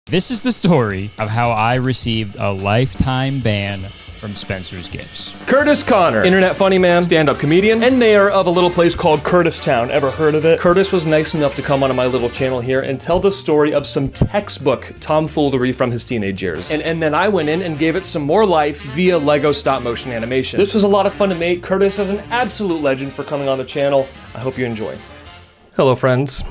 This is the story of how I received a lifetime ban from Spencer's Gifts. Kurtis Connor, internet funny man, stand-up comedian, and mayor of a little place called Kurtis Town. Ever heard of it? Kurtis was nice enough to come onto my little channel here and tell the story of some textbook tomfoolery from his teenage years. And then I went in and gave it some more life via Lego stop-motion animation. This was a lot of fun to make. Kurtis is an absolute legend for coming on the channel. I hope you enjoy. Hello, friends.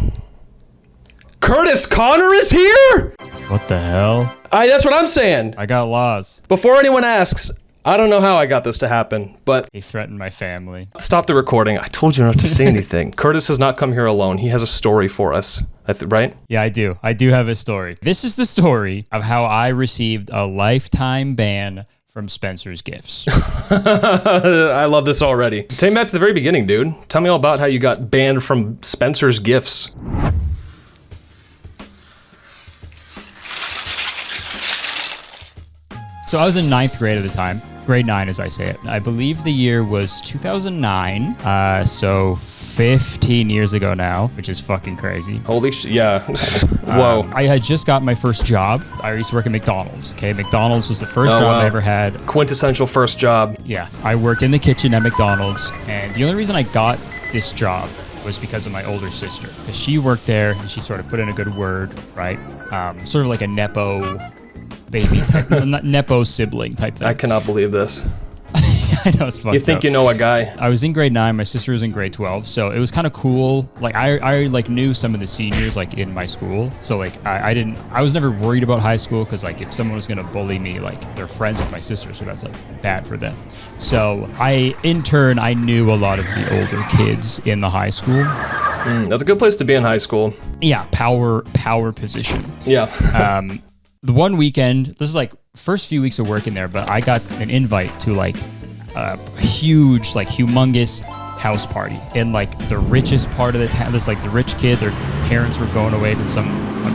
Kurtis Connor is here?! What the hell? That's what I'm saying. I got lost. Before anyone asks, I don't know how I got this to happen, but... He threatened my family. Stop the recording. I told you not to say anything. Kurtis has not come here alone. He has a story for us, right? Yeah, I do. I do have a story. This is the story of how I received a lifetime ban from Spencer's Gifts. I love this already. Take me back to the very beginning, dude. Tell me all about how you got banned from Spencer's Gifts. So I was in 9th grade at the time, grade 9 as I say it. I believe the year was 2009, so 15 years ago now, which is fucking crazy. Holy shit, yeah. Whoa. I had just got my first job. I used to work at McDonald's, okay? McDonald's was the first job I ever had. Quintessential first job. Yeah, I worked in the kitchen at McDonald's, and the only reason I got this job was because of my older sister. Because she worked there, and she sort of put in a good word, right? Sort of like a Nepo baby type, Nepo sibling type thing. I cannot believe this. I know it's fucked You think up. you know a guy. I was in grade 9, my sister was in grade 12, so it was kind of cool. Like I like knew some of the seniors like in my school, so like I was never worried about high school because like if someone was gonna bully me, like they're friends with my sister, so that's like bad for them. So in turn I knew a lot of the older kids in the high school. That's a good place to be in high school. Yeah, power position. Yeah. The one weekend, this is like first few weeks of working there, but I got an invite to like a huge, like humongous house party in like the richest part of the town. There's like the rich kid, their parents were going away to some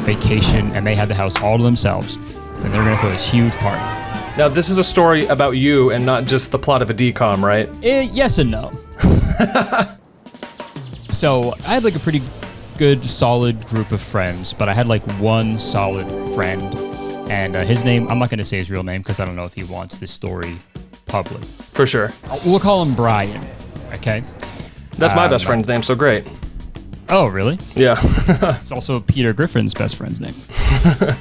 vacation and they had the house all to themselves. So they were gonna throw this huge party. Now this is a story about you and not just the plot of a DCOM, right? Yes and no. So I had like a pretty good, solid group of friends, but I had like one solid friend. And his name, I'm not going to say his real name because I don't know if he wants this story public. For sure. We'll call him Brian, okay? That's my best friend's name, so great. Oh, really? Yeah. It's also Peter Griffin's best friend's name.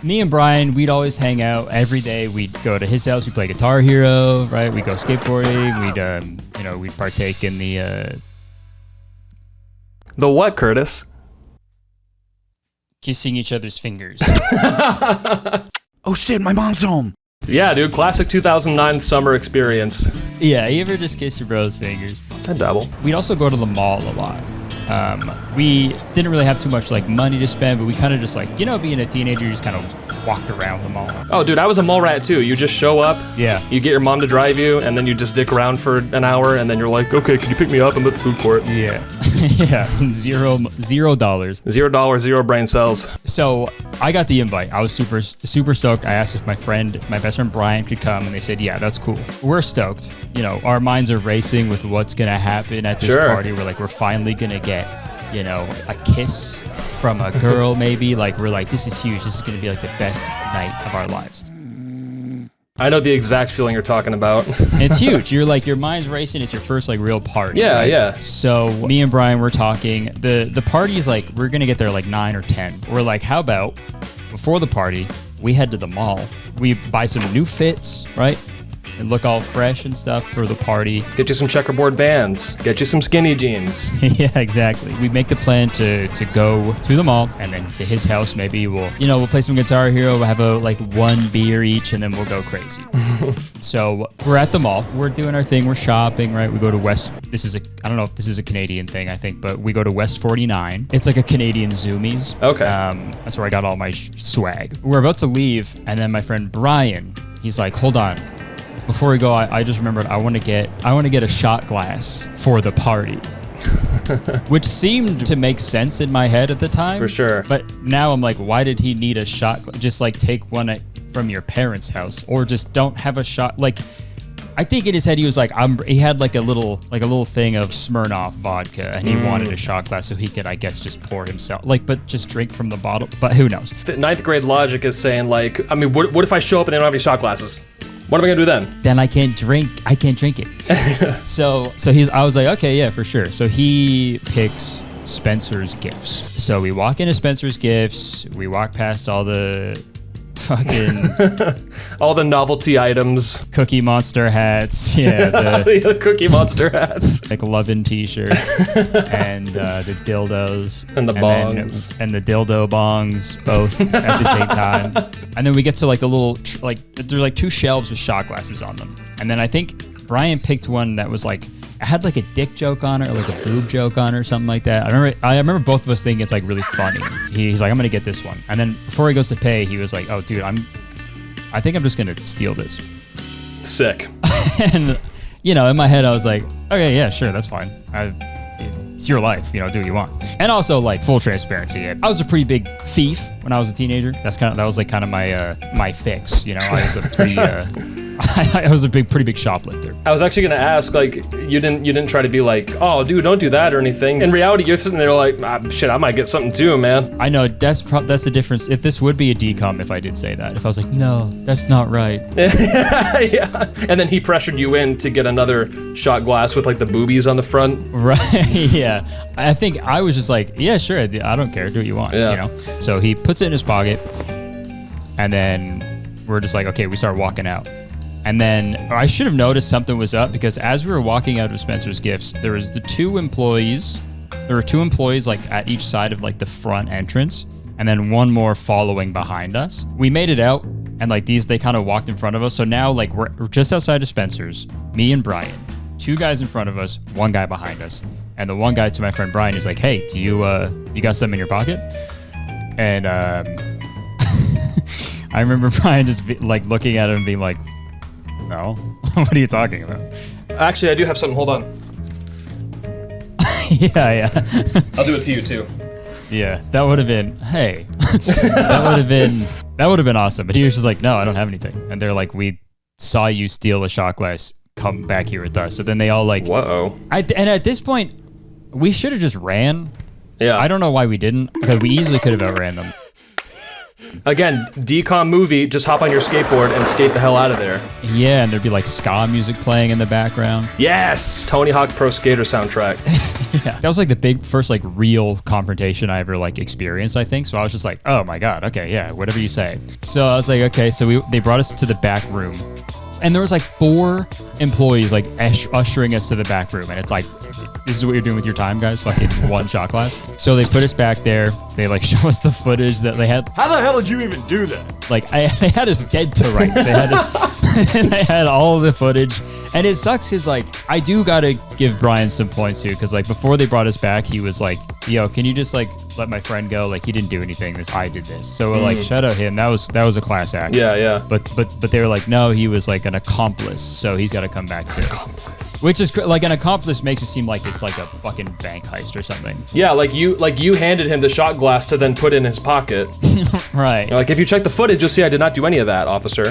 Me and Brian, we'd always hang out every day. We'd go to his house, we'd play Guitar Hero, right? We'd go skateboarding, we'd partake in the... The what, Kurtis? Kissing each other's fingers. Oh shit, my mom's home. Yeah, dude, classic 2009 summer experience. Yeah, you ever just kiss your bro's fingers? I dabble. We'd also go to the mall a lot. We didn't really have too much like money to spend, but we kind of just like, being a teenager, you just kind of walked around the mall. Oh, dude, I was a mall rat too. You just show up, yeah, you get your mom to drive you, and then you just dick around for an hour, and then you're like, okay, can you pick me up? I'm at the food court. Yeah. Yeah, $0. $0, zero brain cells. So I got the invite. I was super stoked. I asked if my best friend Brian could come, and they said, yeah, that's cool. We're stoked. Our minds are racing with what's gonna happen at this party. We're finally gonna get, a kiss from a girl, maybe. Like, we're like, this is huge. This is gonna be like the best night of our lives. I know the exact feeling you're talking about. It's huge. You're like, your mind's racing. It's your first like real party. Yeah, right? yeah. So me and Brian were talking. The party's like, we're gonna get there like 9 or 10. We're like, how about before the party, we head to the mall. We buy some new fits, right? And look all fresh and stuff for the party. Get you some checkerboard Vans. Get you some skinny jeans. Yeah, exactly. We make the plan to go to the mall and then to his house. Maybe we'll play some Guitar Hero. We'll have one beer each and then we'll go crazy. So we're at the mall. We're doing our thing. We're shopping, right? We go to West. I don't know if this is a Canadian thing, I think, but we go to West 49. It's like a Canadian Zoomies. Okay. That's where I got all my swag. We're about to leave, and then my friend Brian, he's like, hold on. Before we go, I just remembered I want to get a shot glass for the party, which seemed to make sense in my head at the time. For sure. But now I'm like, why did he need a shot? Just like take one from your parents' house, or just don't have a shot. Like, I think in his head he was like, he had like a little thing of Smirnoff vodka, and he wanted a shot glass so he could, I guess, just pour himself, but just drink from the bottle. But who knows? The ninth grade logic is saying like, I mean, what if I show up and they don't have any shot glasses? What am I gonna do then? Then I can't drink it. so I was like, okay, yeah, for sure. So he picks Spencer's Gifts. So we walk into Spencer's Gifts. We walk past all the fucking all the novelty items, Cookie Monster hats, the Cookie Monster hats, like lovin' t-shirts, and the dildos, and the bongs, and the dildo bongs, both at the same time. And then we get to like the little there's like 2 shelves with shot glasses on them, and then I think Brian picked one that was like, it had like a dick joke on it or like a boob joke on it or something like that. I remember both of us thinking it's like really funny. He's like, I'm gonna get this one. And then before he goes to pay, he was like, oh dude, I think I'm just gonna steal this. Sick. And in my head I was like, okay, yeah, sure, that's fine. It's your life, do what you want. And also like full transparency, I was a pretty big thief when I was a teenager. That was like kind of my fix. I was a pretty I was a pretty big shoplifter. I was actually gonna ask, like, you didn't try to be like, oh, dude, don't do that or anything. In reality, you're sitting there like, shit, I might get something too, man. I know, that's the difference. If this would be a decom if I did say that. If I was like, no, that's not right. Yeah. And then he pressured you in to get another shot glass with like the boobies on the front. Right, yeah. I think I was just like, yeah, sure, I don't care, do what you want, So he puts it in his pocket, and then we're just like, okay, we start walking out. And then I should have noticed something was up, because as we were walking out of Spencer's Gifts, there was the 2 employees. There were 2 employees like at each side of like the front entrance, and then one more following behind us. We made it out, and like they kind of walked in front of us. So now like we're just outside of Spencer's, me and Brian, 2 guys in front of us, 1 guy behind us. And the one guy to my friend Brian is like, hey, do you got something in your pocket? And I remember Brian just looking at him and being like, no. What are you talking about? Actually, I do have something. Hold on. Yeah. I'll do it to you too. Yeah, that would have been, hey. that would have been awesome. But he was just like, no, I don't have anything. And they're like, we saw you steal a shot glass. Come back here with us. So then they all like, whoa. And at this point, we should have just ran. Yeah. I don't know why we didn't, because we easily could have outran them. Again, decom movie, just hop on your skateboard and skate the hell out of there. Yeah, and there'd be like ska music playing in the background. Yes! Tony Hawk Pro Skater soundtrack. Yeah. That was like the first like real confrontation I ever like experienced, I think. So I was just like, oh my God, okay, yeah, whatever you say. So I was like, okay, so they brought us to the back room. And there was like 4 employees like ushering us to the back room. And it's like, this is what you're doing with your time, guys? Fucking 1 shot glass. So they put us back there. They like show us the footage that they had. How the hell did you even do that? Like they had us dead to rights. They had us, and they had all of the footage. And it sucks because like, I do gotta give Brian some points too. Cause like before they brought us back, he was like, yo, can you just like let my friend go? Like he didn't do anything. I did this. So we're like, shout out him. That was a class act. Yeah. But they were like, no, he was like an accomplice. So he's got to come back too. Accomplice. Which is like an accomplice makes it seem like it's like a fucking bank heist or something. Yeah, like you handed him the shot glass to then put in his pocket. Right. You're like, if you check the footage, you'll see I did not do any of that, officer.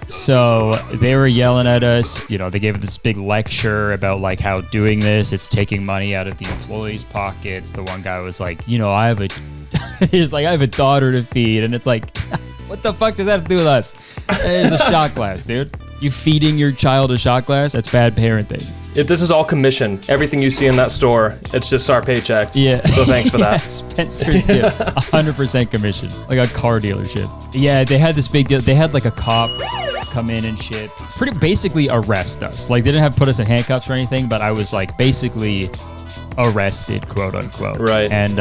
So they were yelling at us, they gave us this big lecture about like how doing this, it's taking money out of the employees' pockets. The one guy was like, I have a daughter to feed. And it's like, what the fuck does that have to do with us? It's a shot glass, dude. You feeding your child a shot glass? That's bad parenting. This is all commission. Everything you see in that store, it's just our paychecks. Yeah. So thanks for that. Spencer's gift, 100% commission, like a car dealership. Yeah, they had this big deal. They had like a cop come in and shit, pretty basically arrest us. Like they didn't have to put us in handcuffs or anything, but I was like basically arrested, quote unquote. Right. And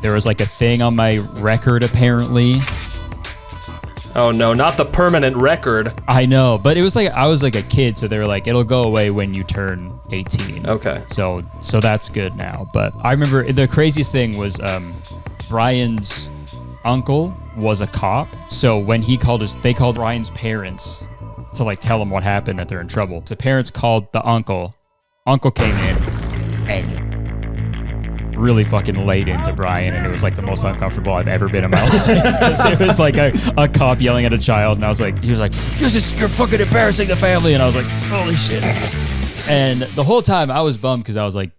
there was like a thing on my record apparently. Oh no, not the permanent record. I know, but it was like, I was like a kid, so they were like, it'll go away when you turn 18. Okay. So that's good now. But I remember the craziest thing was Brian's uncle was a cop. So when he called us, they called Brian's parents to like tell him what happened, that they're in trouble. So parents called the uncle. Uncle came in and really fucking laid into Brian, and it was like the most uncomfortable I've ever been in my life. 'Cause it was like a cop yelling at a child, and he was like, you're fucking embarrassing the family, and I was like, holy shit. And the whole time I was bummed because I was like,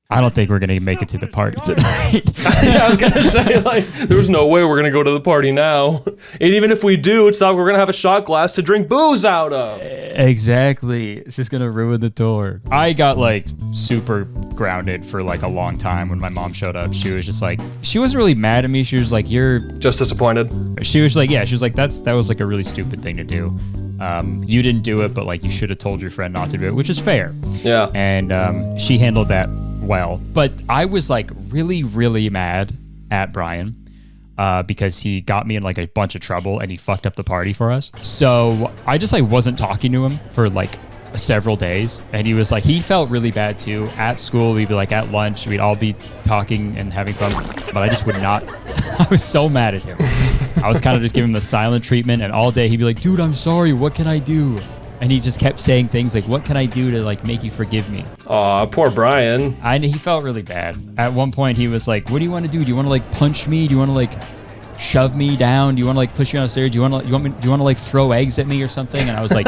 I don't think we're gonna make it to the party tonight. Yeah, I was gonna say, like, there's no way we're gonna go to the party now. And even if we do, it's not we're gonna have a shot glass to drink booze out of. Exactly. It's just gonna ruin the tour. I got like super grounded for like a long time when my mom showed up. She was just like, she wasn't really mad at me. She was like, you're just disappointed. She was like, that was like a really stupid thing to do. You didn't do it, but like you should have told your friend not to do it, which is fair. Yeah. And she handled that well. But I was like really, really mad at Brian because he got me in like a bunch of trouble and he fucked up the party for us. So I just like wasn't talking to him for like several days, and he felt really bad too. At school, we'd be like at lunch, we'd all be talking and having fun, but I just would not. I was so mad at him. I was kind of just giving him the silent treatment, and all day he'd be like, dude, I'm sorry, what can I do? And he just kept saying things like, what can I do to like make you forgive me? Aw, poor Brian. He felt really bad. At one point he was like, what do you want to do? Do you want to like punch me? Do you want to like shove me down? Do you want to like push me downstairs? Do you want to like throw eggs at me or something? And I was like,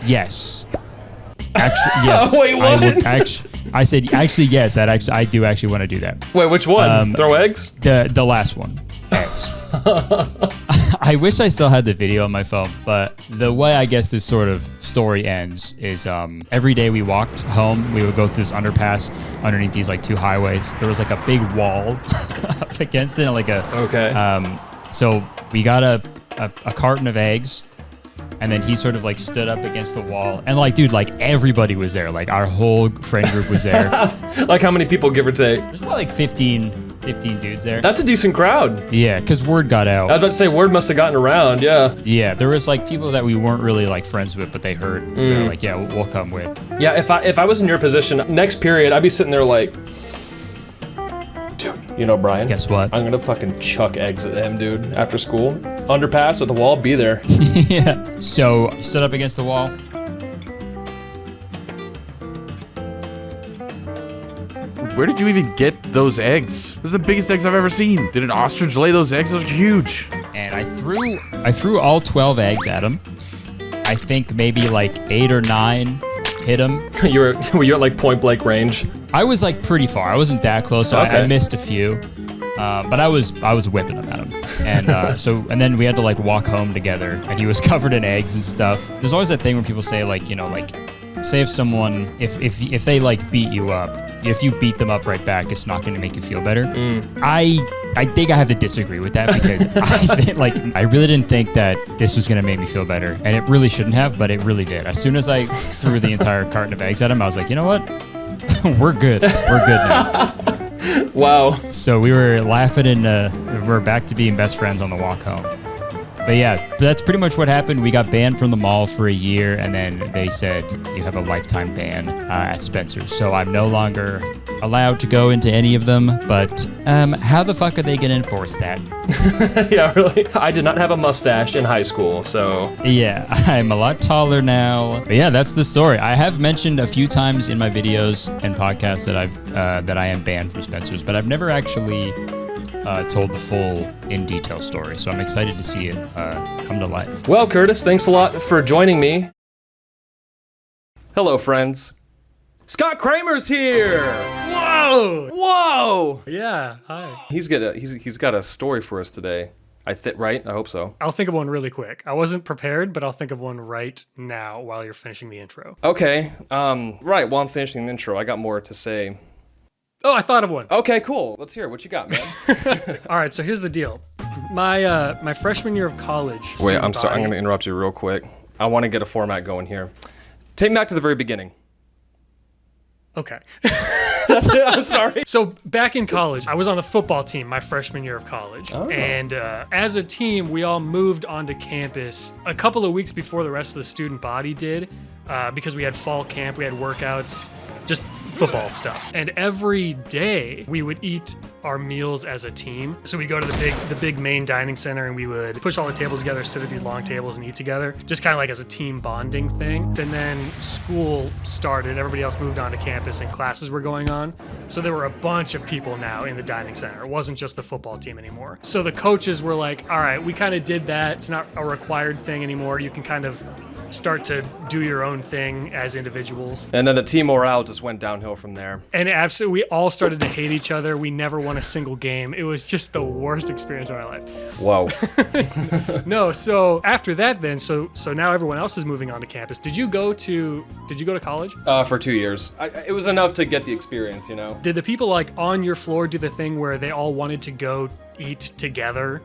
yes. Actually, yes. Wait, what? I said, actually, yes, I do actually want to do that. Wait, which one? Throw eggs? The last one. Eggs. I wish I still had the video on my phone, but the way I guess this sort of story ends is every day we walked home, we would go through this underpass underneath these like two highways. There was like a big wall up against it, like so we got a carton of eggs. And then he sort of like stood up against the wall, and like, dude, like everybody was there. Like our whole friend group was there. Like how many people, give or take? There's about like 15 dudes there. That's a decent crowd. Yeah, because word got out. I was about to say, word must have gotten around, yeah. Yeah, there was like people that we weren't really like friends with, but they heard. So like, yeah, we'll come with. Yeah, if I was in your position, next period, I'd be sitting there like, dude, you know Brian? Guess what? I'm gonna fucking chuck eggs at him, dude, after school. Underpass at the wall, be there. Yeah. So stood up against the wall. Where did you even get those eggs? Those are the biggest eggs I've ever seen. Did an ostrich lay those eggs? Those are huge. And I threw all 12 eggs at him. I think maybe like 8 or 9 hit him. Were you at like point blank range? I was like pretty far. I wasn't that close, so Okay. I missed a few. But I was whipping them at him, and and then we had to like walk home together, and he was covered in eggs and stuff. There's always that thing where people say like, you know, like, say if someone if they like beat you up, if you beat them up right back, it's not going to make you feel better. I think I have to disagree with that because I really didn't think that this was going to make me feel better, and it really shouldn't have, but it really did. As soon as I threw the entire carton of eggs at him, I was like, you know what, we're good. We're good now. Wow. So we were laughing, and we're back to being best friends on the walk home. But yeah, that's pretty much what happened. We got banned from the mall for a year, and then they said you have a lifetime ban at Spencer's. So I'm no longer allowed to go into any of them. But how the fuck are they going to enforce that? Yeah, really. I did not have a mustache in high school, so. Yeah, I'm a lot taller now. But yeah, that's the story. I have mentioned a few times in my videos and podcasts that I am banned from Spencer's, but I've never actually told the full in detail story. So I'm excited to see it come to life. Well, Kurtis, thanks a lot for joining me. Hello, friends. Scott Cramer's here. Whoa! Whoa! Yeah, hi. He's got a story for us today. Right? I hope so. I'll think of one really quick. I wasn't prepared, but I'll think of one right now while you're finishing the intro. Okay. Right, while I'm finishing the intro, I got more to say. Oh, I thought of one. Okay, cool. Let's hear it. What you got, man? All right, so here's the deal. My freshman year of college. Wait, I'm sorry. I'm body- going to interrupt you real quick. I want to get a format going here. Take me back to the very beginning. Okay. I'm sorry. So back in college, I was on the football team my freshman year of college. Oh. And as a team, we all moved onto campus a couple of weeks before the rest of the student body did because we had fall camp, we had workouts, just football stuff. And every day we would eat our meals as a team. So we'd go to the big main dining center and we would push all the tables together, sit at these long tables and eat together, just kind of like as a team bonding thing. And then school started, everybody else moved on to campus and classes were going on. So there were a bunch of people now in the dining center. It wasn't just the football team anymore. So the coaches were like, all right, we kind of did that. It's not a required thing anymore. You can kind of start to do your own thing as individuals. And then the team morale just went downhill from there. And absolutely, we all started to hate each other. We never won a single game. It was just the worst experience of our life. Whoa. No, so after that then, so now everyone else is moving on to campus. Did you go to college? For 2 years. It was enough to get the experience, you know? Did the people like on your floor do the thing where they all wanted to go eat together?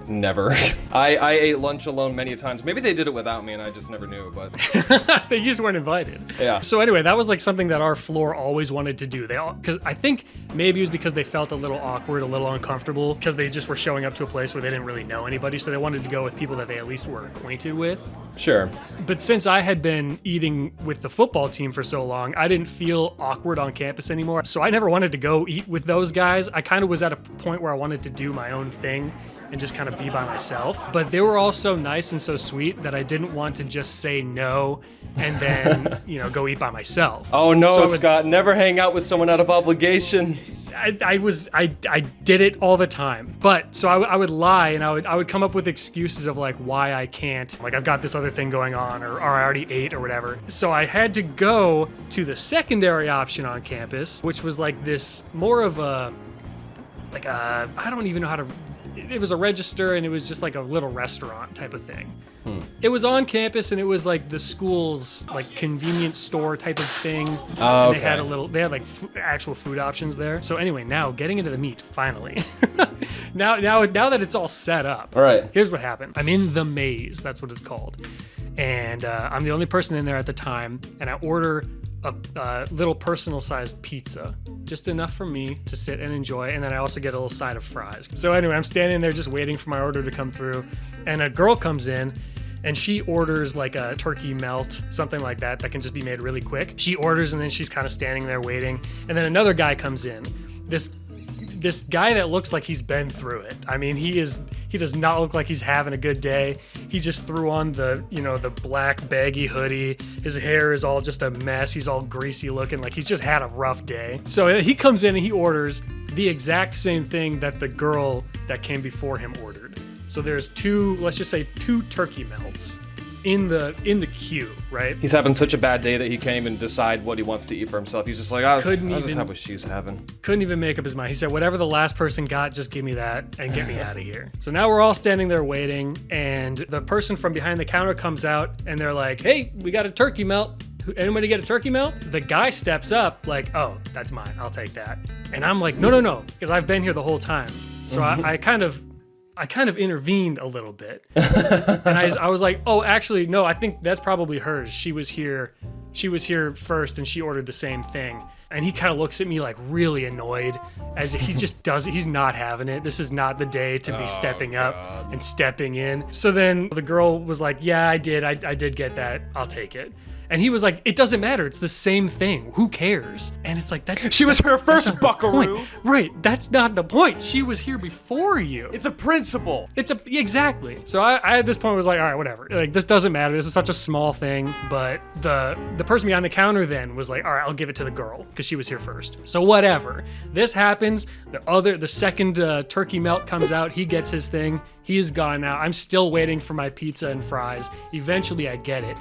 Never. I ate lunch alone many times. Maybe they did it without me and I just never knew, but... They just weren't invited. Yeah. So anyway, that was like something that our floor always wanted to do. Because I think maybe it was because they felt a little awkward, a little uncomfortable, because they just were showing up to a place where they didn't really know anybody, so they wanted to go with people that they at least were acquainted with. Sure. But since I had been eating with the football team for so long, I didn't feel awkward on campus anymore. So I never wanted to go eat with those guys. I kind of was at a point where I wanted to do my own thing and just kind of be by myself. But they were all so nice and so sweet that I didn't want to just say no and then, go eat by myself. Oh no, so Scott, never hang out with someone out of obligation. I did it all the time. But so I would lie and I would come up with excuses of like why I can't. Like I've got this other thing going on or I already ate or whatever. So I had to go to the secondary option on campus, which was like this more of a, I don't even know how to, it was a register and it was just like a little restaurant type of thing. It was on campus and it was like the school's like convenience store type of thing. Oh, and they had like actual food options there. So anyway, now getting into the meat, finally. now that it's all set up. All right. Here's what happened. I'm in the maze, that's what it's called. And I'm the only person in there at the time. And I order a little personal-sized pizza, just enough for me to sit and enjoy, and then I also get a little side of fries. So anyway, I'm standing there just waiting for my order to come through, and a girl comes in, and she orders like a turkey melt, something like that can just be made really quick. She orders, and then she's kind of standing there waiting, and then another guy comes in. This guy that looks like he's been through it. I mean, he does not look like he's having a good day. He just threw on the black baggy hoodie. His hair is all just a mess. He's all greasy looking, like he's just had a rough day. So he comes in and he orders the exact same thing that the girl that came before him ordered. So there's let's just say two turkey melts in the queue, right? He's having such a bad day that he can't even decide what he wants to eat for himself. He's just like, I'll just have what she's having. Couldn't even make up his mind. He said, whatever the last person got, just give me that and get me out of here. So now we're all standing there waiting, and the person from behind the counter comes out, and they're like, hey, we got a turkey melt. Anybody get a turkey melt? The guy steps up like, oh, that's mine. I'll take that. And I'm like, no, because I've been here the whole time. So I kind of intervened a little bit. And I was like, oh, actually, no, I think that's probably hers. She was here first and she ordered the same thing. And he kind of looks at me like really annoyed, as if he just doesn't, he's not having it. This is not the day to be stepping up and stepping in. So then the girl was like, yeah, I did get that. I'll take it. And he was like, it doesn't matter. It's the same thing. Who cares? And it's like, that. She was her first buckaroo. Right. That's not the point. She was here before you. It's a principle. Exactly. So I at this point was like, all right, whatever. Like, this doesn't matter. This is such a small thing. But the person behind the counter then was like, all right, I'll give it to the girl because she was here first. So whatever. This happens. The second turkey melt comes out. He gets his thing. He is gone now. I'm still waiting for my pizza and fries. Eventually I get it.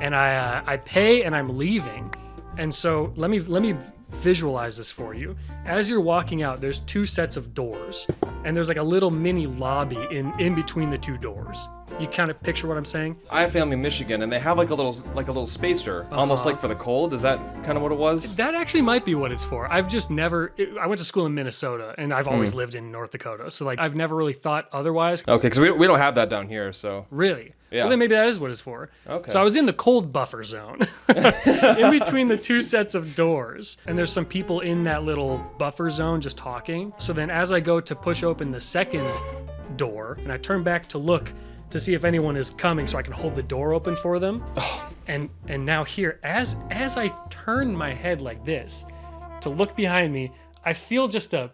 And I pay and I'm leaving. And so let me visualize this for you. As you're walking out, there's two sets of doors, and there's like a little mini lobby in between the two doors. You kind of picture what I'm saying? I have family in Michigan, and they have like a little spacer, almost like for the cold. Is that kind of what it was? That actually might be what it's for. I've just never. I went to school in Minnesota, and I've always lived in North Dakota, so like I've never really thought otherwise. Okay, because we don't have that down here, so. Really? Yeah. Well, then maybe that is what it's for. Okay. So I was in the cold buffer zone, in between the two sets of doors, and there's some people in that little buffer zone just talking. So then as I go to push open the second door, and I turn back to look to see if anyone is coming so I can hold the door open for them. And now here, as I turn my head like this to look behind me, I feel just a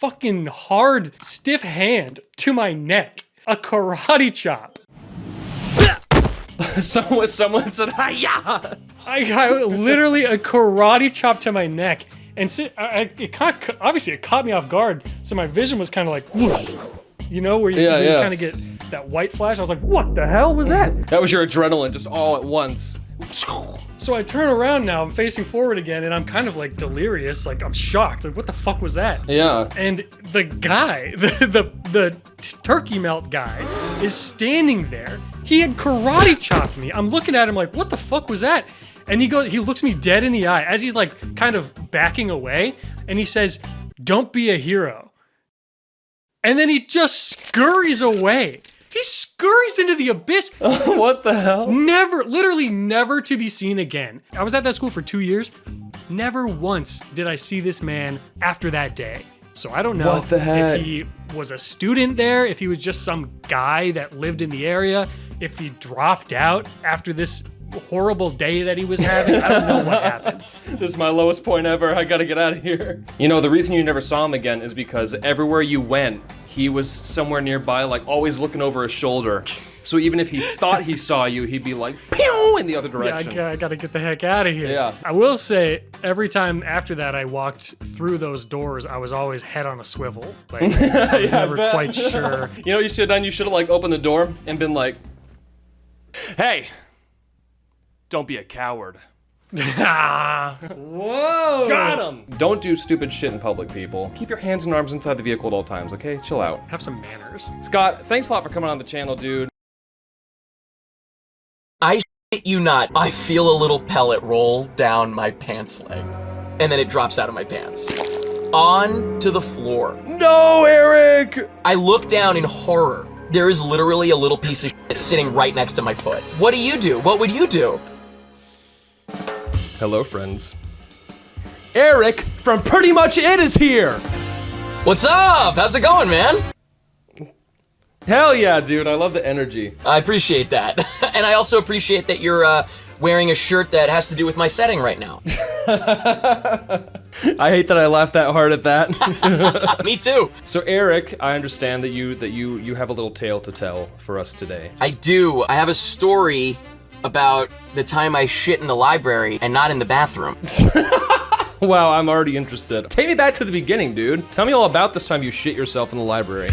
fucking hard, stiff hand to my neck. A karate chop. Someone said, "Hiya!" I literally a karate chop to my neck. And obviously it caught me off guard. So my vision was kind of like, whoosh, you know, where you kind of get that white flash. I was like, what the hell was that? That was your adrenaline just all at once. So I turn around now, I'm facing forward again, and I'm kind of like delirious, like I'm shocked. Like, what the fuck was that? Yeah. And the guy, the turkey melt guy, is standing there. He had karate chopped me. I'm looking at him like, what the fuck was that? And he looks me dead in the eye as he's like kind of backing away, and he says, "Don't be a hero." And then he just scurries away. He scurries into the abyss. What the hell? Literally never to be seen again. I was at that school for 2 years. Never once did I see this man after that day. So I don't know What the heck? if he was a student there, if he was just some guy that lived in the area, if he dropped out after this horrible day that he was having. I don't know what happened. This is my lowest point ever. I gotta get out of here. You know, the reason you never saw him again is because everywhere you went, he was somewhere nearby, like always looking over his shoulder. So even if he thought he saw you, he'd be like, pew, in the other direction. Yeah, I gotta get the heck out of here. Yeah. I will say, every time after that I walked through those doors, I was always head on a swivel. Like, I was never quite sure. You know what you should have done? You should have like opened the door and been like, "Hey, don't be a coward." Whoa! Got him! Don't do stupid shit in public, people. Keep your hands and arms inside the vehicle at all times, okay? Chill out. Have some manners. Scott, thanks a lot for coming on the channel, dude. I shit you not, I feel a little pellet roll down my pants leg. And then it drops out of my pants. On to the floor. No, Eric! I look down in horror. There is literally a little piece of shit sitting right next to my foot. What do you do? What would you do? Hello, friends. Eric from Pretty Much It is here! What's up? How's it going, man? Hell yeah, dude. I love the energy. I appreciate that. And I also appreciate that you're wearing a shirt that has to do with my setting right now. I hate that I laughed that hard at that. Me too. So Eric, I understand that you have a little tale to tell for us today. I do. I have a story about the time I shit in the library and not in the bathroom. Wow, I'm already interested. Take me back to the beginning, dude. Tell me all about this time you shit yourself in the library.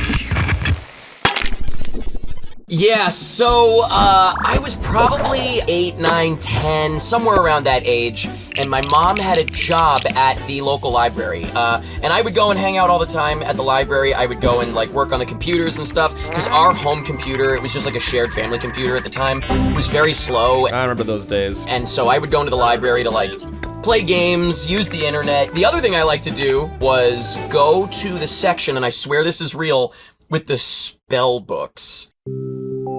Yeah, so I was probably 8, 9, 10, somewhere around that age, and my mom had a job at the local library. And I would go and hang out all the time at the library. I would go and like work on the computers and stuff, because our home computer, it was just like a shared family computer at the time, was very slow. I remember those days. And so I would go into the library to like play games, use the internet. The other thing I liked to do was go to the section, and I swear this is real, with the spell books.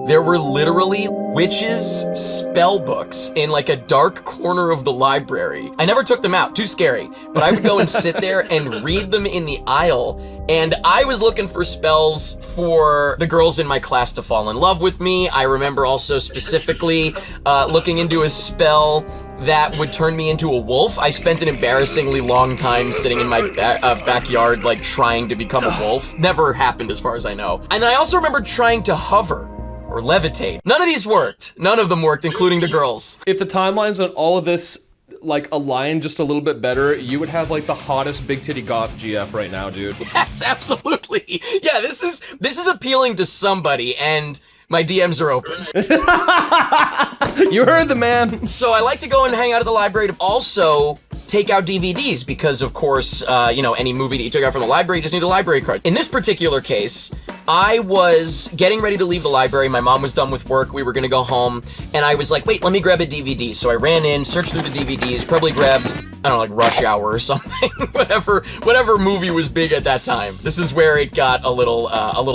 There were literally witches' spell books in like a dark corner of the library. I never took them out, too scary. But I would go and sit there and read them in the aisle. And I was looking for spells for the girls in my class to fall in love with me. I remember also specifically looking into a spell that would turn me into a wolf. I spent an embarrassingly long time sitting in my backyard, like trying to become a wolf. Never happened as far as I know. And I also remember trying to hover or levitate. None of these worked. None of them worked, including the girls. If the timelines on all of this like aligned just a little bit better, you would have like the hottest big titty goth GF right now, dude. Yes, absolutely. Yeah, this is appealing to somebody, and my DMs are open. You heard the man. So I like to go and hang out at the library to also take out DVDs because, of course, any movie that you took out from the library, you just need a library card. In this particular case, I was getting ready to leave the library. My mom was done with work. We were gonna go home, and I was like, wait, let me grab a DVD. So I ran in, searched through the DVDs, probably grabbed, I don't know, like Rush Hour or something. whatever movie was big at that time. This is where it got a little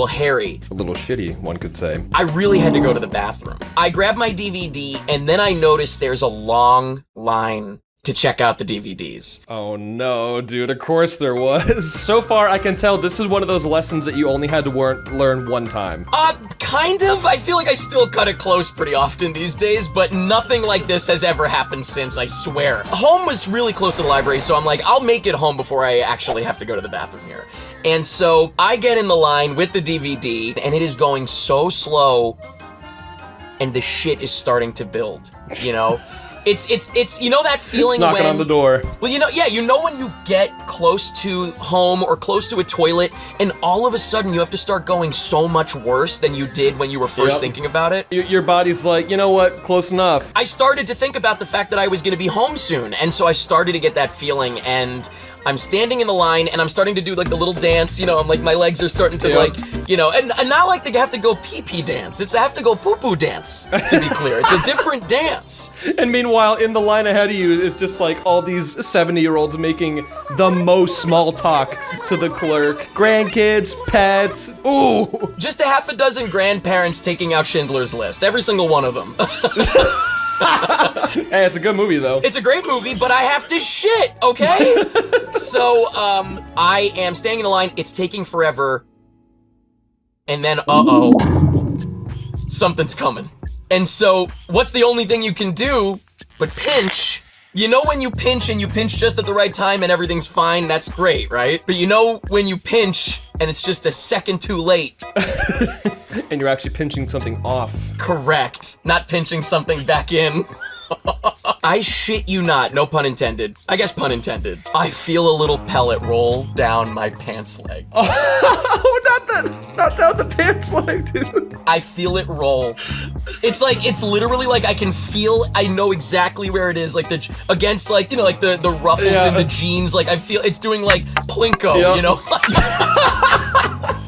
hairy. A little shitty, one could say. I really had to go to the bathroom. I grabbed my DVD, and then I noticed there's a long line to check out the DVDs. Oh no, dude, of course there was. So far, I can tell this is one of those lessons that you only had to learn one time. Kind of. I feel like I still cut it close pretty often these days, but nothing like this has ever happened since, I swear. Home was really close to the library, so I'm like, I'll make it home before I actually have to go to the bathroom here. And so I get in the line with the DVD, and it is going so slow, and the shit is starting to build, you know? It's you know that feeling Knocking when, on the door. Well, you know when you get close to home or close to a toilet and all of a sudden you have to start going so much worse than you did when you were first thinking about it? Your body's like, you know what, close enough. I started to think about the fact that I was gonna be home soon, and so I started to get that feeling, and I'm standing in the line and I'm starting to do like the little dance, you know, I'm like, my legs are starting to like, you know, and not like they have to go pee-pee dance, it's I have to go poo-poo dance, to be clear. It's a different dance. And meanwhile, in the line ahead of you is just like all these 70-year-olds making the most small talk to the clerk. Grandkids, pets, ooh. Just a half a dozen grandparents taking out Schindler's List, every single one of them. Hey, it's a good movie though. It's a great movie, but I have to shit, okay? So, I am standing in the line, it's taking forever, and then, something's coming. And so, what's the only thing you can do but pinch? You know when you pinch and you pinch just at the right time and everything's fine, that's great, right? But you know when you pinch and it's just a second too late. And you're actually pinching something off. Correct. Not pinching something back in. I shit you not, no pun intended. I guess pun intended. I feel a little pellet roll down my pants leg. Oh, not down the pants leg, dude. I feel it roll. It's literally like I know exactly where it is, like against like, you know, like the ruffles in the jeans, like I feel it's doing like plinko, you know?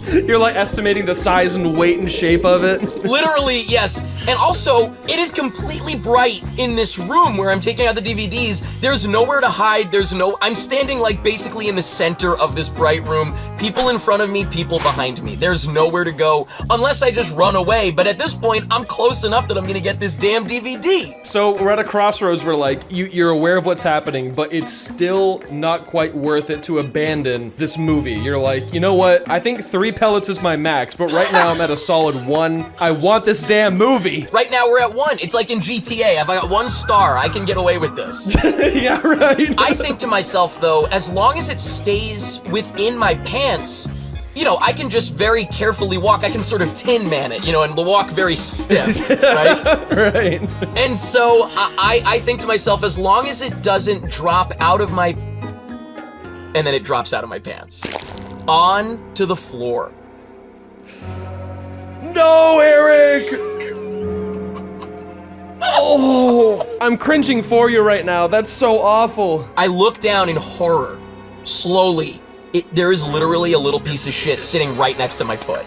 You're like estimating the size and weight and shape of it. Literally, yes. And also, it is completely bright in this room where I'm taking out the DVDs. There's nowhere to hide. I'm standing like basically in the center of this bright room. People in front of me, people behind me. There's nowhere to go unless I just run away. But at this point, I'm close enough that I'm gonna get this damn DVD. So we're at a crossroads where like, you're aware of what's happening, but it's still not quite worth it to abandon this movie. You're like, you know what? I think 3 pellets is my max, but right now I'm at a solid 1. I want this damn movie. Right now we're at 1. It's like in GTA. If I got 1 star, I can get away with this. Yeah, right. I think to myself though, as long as it stays within my pants, you know, I can just very carefully walk. I can sort of Tin Man it, you know, and walk very stiff, right? Right. And so I think to myself, as long as it doesn't drop out of my, and then it drops out of my pants, on to the floor. No, Eric! Oh, I'm cringing for you right now. That's so awful. I look down in horror, slowly. There is literally a little piece of shit sitting right next to my foot.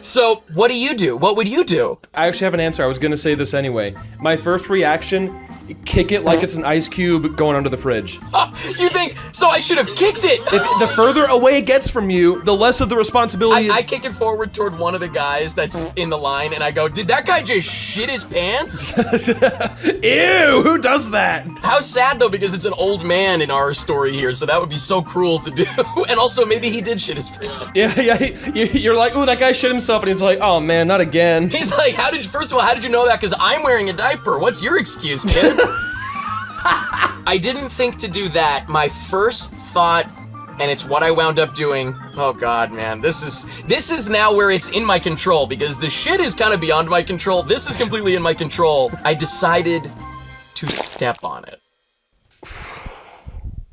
So, what do you do? What would you do? I actually have an answer. I was gonna say this anyway. My first reaction, kick it like it's an ice cube going under the fridge. You think, so I should have kicked it? If the further away it gets from you, the less of the responsibility I kick it forward toward one of the guys that's in the line, and I go, did that guy just shit his pants? Ew, who does that? How sad though, because it's an old man in our story here, so that would be so cruel to do. And also, maybe he did shit his pants. Yeah, you're like, ooh, that guy shit himself, and he's like, oh man, not again. He's like, first of all, how did you know that? Because I'm wearing a diaper. What's your excuse, kid? I didn't think to do that. My first thought, and it's what I wound up doing. Oh God, man, this is now where it's in my control, because the shit is kind of beyond my control. This is completely in my control. I decided to step on it.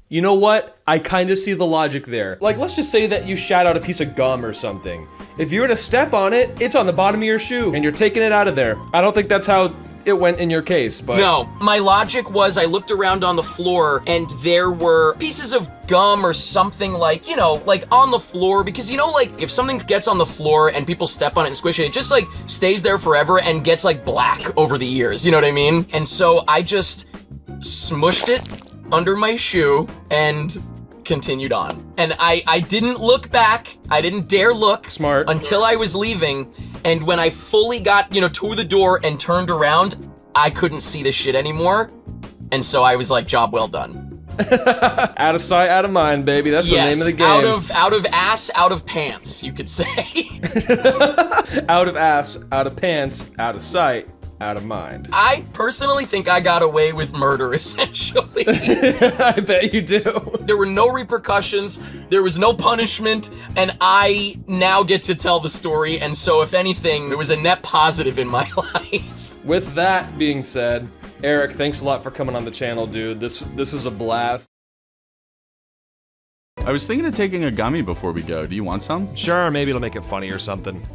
You know what? I kind of see the logic there. Like, let's just say that you shat out a piece of gum or something. If you were to step on it, it's on the bottom of your shoe, and you're taking it out of there. I don't think that's how it went in your case, but... No, my logic was I looked around on the floor, and there were pieces of gum or something like, you know, like on the floor, because you know, like, if something gets on the floor and people step on it and squish it, it just like stays there forever and gets like black over the years, you know what I mean? And so I just smushed it under my shoe and continued on. And I didn't look back. I didn't dare look. Smart. Until I was leaving. And when I fully got, you know, to the door and turned around, I couldn't see the shit anymore. And so I was like, job well done. Out of sight, out of mind, baby. That's the name of the game. Out of ass, out of pants, you could say. Out of ass, out of pants, out of sight, out of mind. I personally think I got away with murder, essentially. I bet you do. There were no repercussions, there was no punishment, and I now get to tell the story, and so if anything, there was a net positive in my life. With that being said, Eric, thanks a lot for coming on the channel, dude. This is a blast. I was thinking of taking a gummy before we go. Do you want some? Sure, maybe it'll make it funny or something.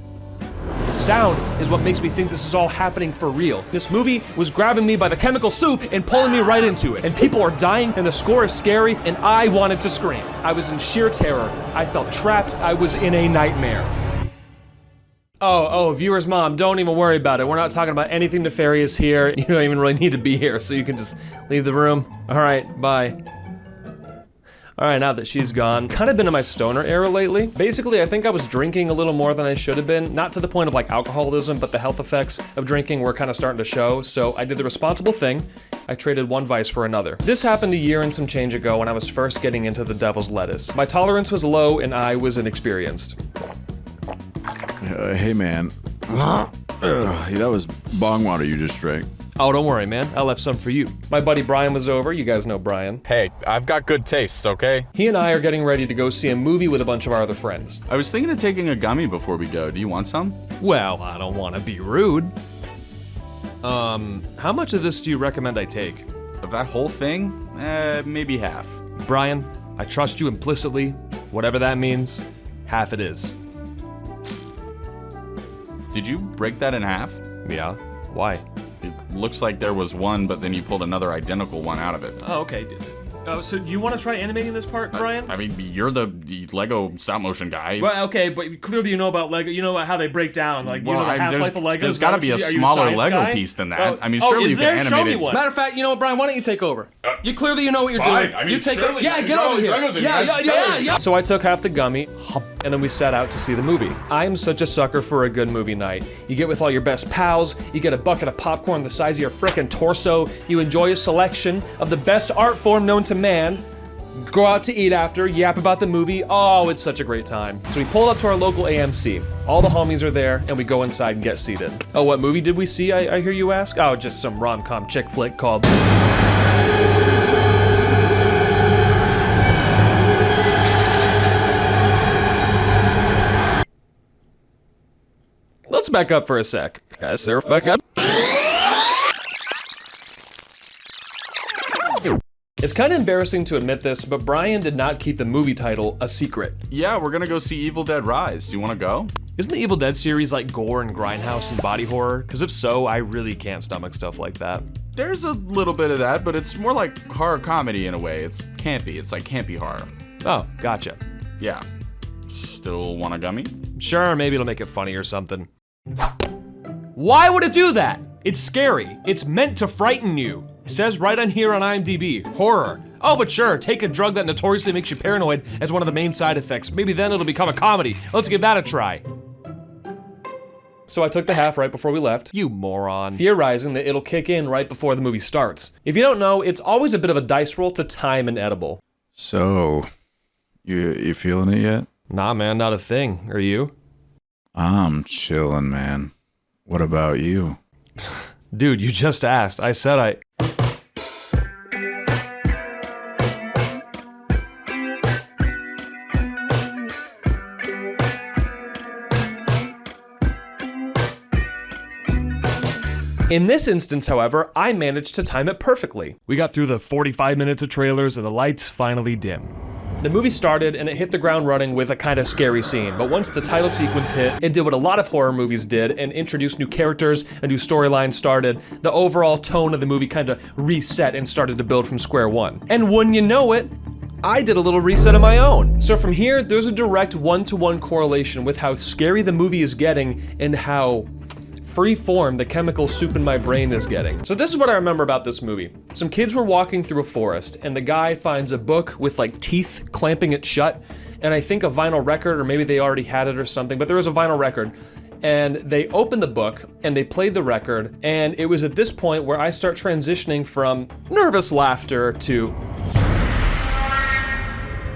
The sound is what makes me think this is all happening for real. This movie was grabbing me by the chemical soup and pulling me right into it. And people are dying, and the score is scary, and I wanted to scream. I was in sheer terror. I felt trapped. I was in a nightmare. Oh, viewer's mom, don't even worry about it. We're not talking about anything nefarious here. You don't even really need to be here, so you can just leave the room. All right, bye. All right, now that she's gone, kind of been in my stoner era lately. Basically, I think I was drinking a little more than I should have been. Not to the point of like alcoholism, but the health effects of drinking were kind of starting to show. So I did the responsible thing. I traded one vice for another. This happened a year and some change ago when I was first getting into the devil's lettuce. My tolerance was low and I was inexperienced. Hey man, that was bong water you just drank. Oh, don't worry, man. I left some for you. My buddy Brian was over. You guys know Brian. Hey, I've got good taste, okay? He and I are getting ready to go see a movie with a bunch of our other friends. I was thinking of taking a gummy before we go. Do you want some? Well, I don't want to be rude. How much of this do you recommend I take? Of that whole thing? Maybe half. Brian, I trust you implicitly. Whatever that means, half it is. Did you break that in half? Yeah. Why? It looks like there was one, but then you pulled another identical one out of it. Oh, okay. So you want to try animating this part, Brian? I mean, you're the Lego stop motion guy. Well, okay, but clearly you know about Lego. You know how they break down, like you know the half-life of Legos. There's got to be a smaller Lego piece than that. Well, I mean, surely you can animate Show me it. one. Matter of fact, you know what, Brian? Why don't you take over? You clearly know what you're Fine. doing. I mean, you take surely it. Yeah, I get can over draw here. these Legos. Yeah. So I took half the gummy, and then we set out to see the movie. I'm such a sucker for a good movie night. You get with all your best pals. You get a bucket of popcorn the size of your frickin' torso. You enjoy a selection of the best art form known to man. Go out to eat after, yap about the movie. Oh, it's such a great time. So we pull up to our local AMC. All the homies are there, and we go inside and get seated. Oh, what movie did we see, I hear you ask? Oh, just some rom-com chick flick called... Let's back up for a sec. Guys, they're back up. It's kind of embarrassing to admit this, but Brian did not keep the movie title a secret. Yeah, we're gonna go see Evil Dead Rise. Do you want to go? Isn't the Evil Dead series like gore and grindhouse and body horror? Because if so, I really can't stomach stuff like that. There's a little bit of that, but it's more like horror comedy in a way. It's campy. It's like campy horror. Oh, gotcha. Yeah. Still want a gummy? Sure, maybe it'll make it funny or something. Why would it do that? It's scary. It's meant to frighten you. It says right on here on IMDb, horror. Oh, but sure, take a drug that notoriously makes you paranoid as one of the main side effects. Maybe then it'll become a comedy. Let's give that a try. So I took the half right before we left. You moron. Theorizing that it'll kick in right before the movie starts. If you don't know, it's always a bit of a dice roll to time an edible. So, you feeling it yet? Nah, man, not a thing. Are you? I'm chilling, man. What about you? Dude, you just asked. I said I... In this instance, however, I managed to time it perfectly. We got through the 45 minutes of trailers and the lights finally dim. The movie started and it hit the ground running with a kind of scary scene, but once the title sequence hit, it did what a lot of horror movies did and introduced new characters, a new storyline started, the overall tone of the movie kind of reset and started to build from square one. And wouldn't you know it, I did a little reset of my own. So from here, there's a direct one-to-one correlation with how scary the movie is getting and how free form the chemical soup in my brain is getting. So this is what I remember about this movie. Some kids were walking through a forest and the guy finds a book with like teeth clamping it shut, and I think a vinyl record, or maybe they already had it or something, but there was a vinyl record. And they opened the book and they played the record, and it was at this point where I start transitioning from nervous laughter to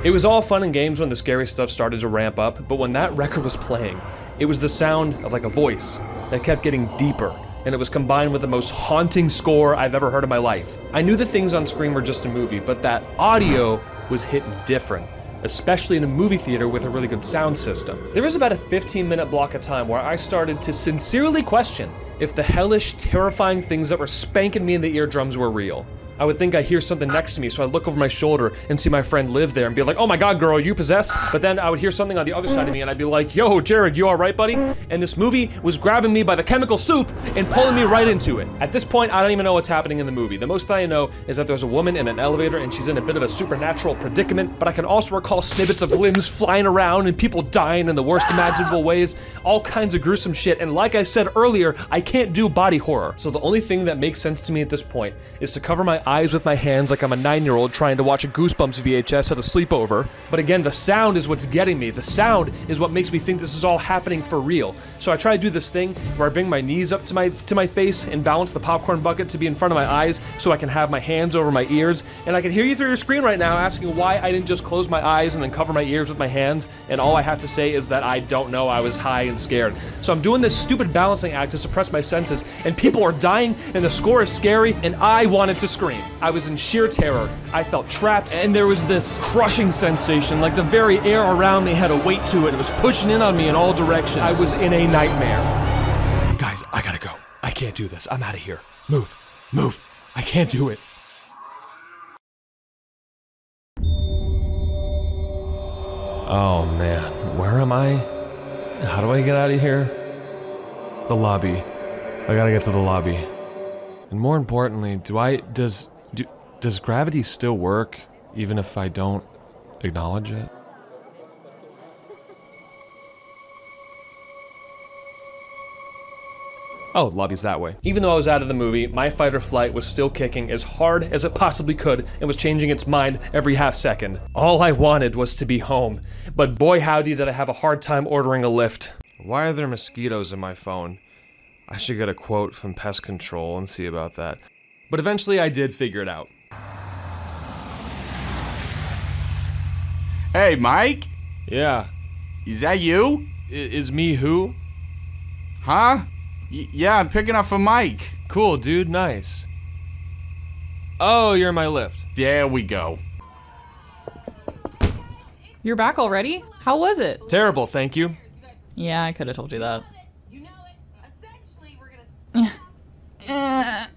It was all fun and games when the scary stuff started to ramp up, but when that record was playing, it was the sound of like a voice that kept getting deeper, and it was combined with the most haunting score I've ever heard in my life. I knew the things on screen were just a movie, but that audio was hitting different, especially in a movie theater with a really good sound system. There was about a 15-minute block of time where I started to sincerely question if the hellish, terrifying things that were spanking me in the eardrums were real. I would think I hear something next to me, so I'd look over my shoulder and see my friend live there and be like, oh my god, girl, are you possessed? But then I would hear something on the other side of me and I'd be like, yo, Jared, you alright, buddy? And this movie was grabbing me by the chemical soup and pulling me right into it. At this point, I don't even know what's happening in the movie. The most I know is that there's a woman in an elevator and she's in a bit of a supernatural predicament, but I can also recall snippets of limbs flying around and people dying in the worst imaginable ways, all kinds of gruesome shit, and like I said earlier, I can't do body horror. So the only thing that makes sense to me at this point is to cover my eyes with my hands like I'm a 9-year-old trying to watch a Goosebumps VHS at a sleepover. But again, the sound is what's getting me. The sound is what makes me think this is all happening for real. So I try to do this thing where I bring my knees up to my face and balance the popcorn bucket to be in front of my eyes so I can have my hands over my ears. And I can hear you through your screen right now asking why I didn't just close my eyes and then cover my ears with my hands. And all I have to say is that I don't know. I was high and scared. So I'm doing this stupid balancing act to suppress my senses, and people are dying and the score is scary and I wanted to scream. I was in sheer terror. I felt trapped, and there was this crushing sensation, like the very air around me had a weight to it. It was pushing in on me in all directions. I was in a nightmare. Guys, I gotta go. I can't do this. I'm out of here. Move. I can't do it. Oh man, where am I? How do I get out of here? The lobby. I gotta get to the lobby. And more importantly, does gravity still work even if I don't acknowledge it? Oh, lobby's that way. Even though I was out of the movie, my fight or flight was still kicking as hard as it possibly could and was changing its mind every half second. All I wanted was to be home, but boy howdy did I have a hard time ordering a lift. Why are there mosquitoes in my phone? I should get a quote from pest control and see about that. But eventually I did figure it out. Hey, Mike? Yeah. Is that you? Is me who? Huh? Yeah, I'm picking up for Mike. Cool, dude, nice. Oh, you're in my lift. There we go. You're back already? How was it? Terrible, thank you. Yeah, I could have told you that. You know it. Essentially, we're gonna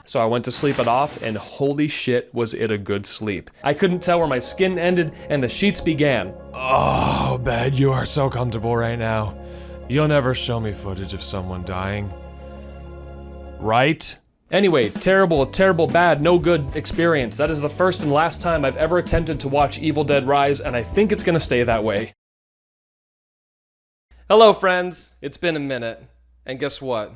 So I went to sleep it off, and holy shit was it a good sleep. I couldn't tell where my skin ended and the sheets began. Oh, bed, you are so comfortable right now. You'll never show me footage of someone dying. Right? Anyway, terrible, bad, no good experience. That is the first and last time I've ever attempted to watch Evil Dead Rise, and I think it's gonna stay that way. Hello, friends. It's been a minute. And guess what?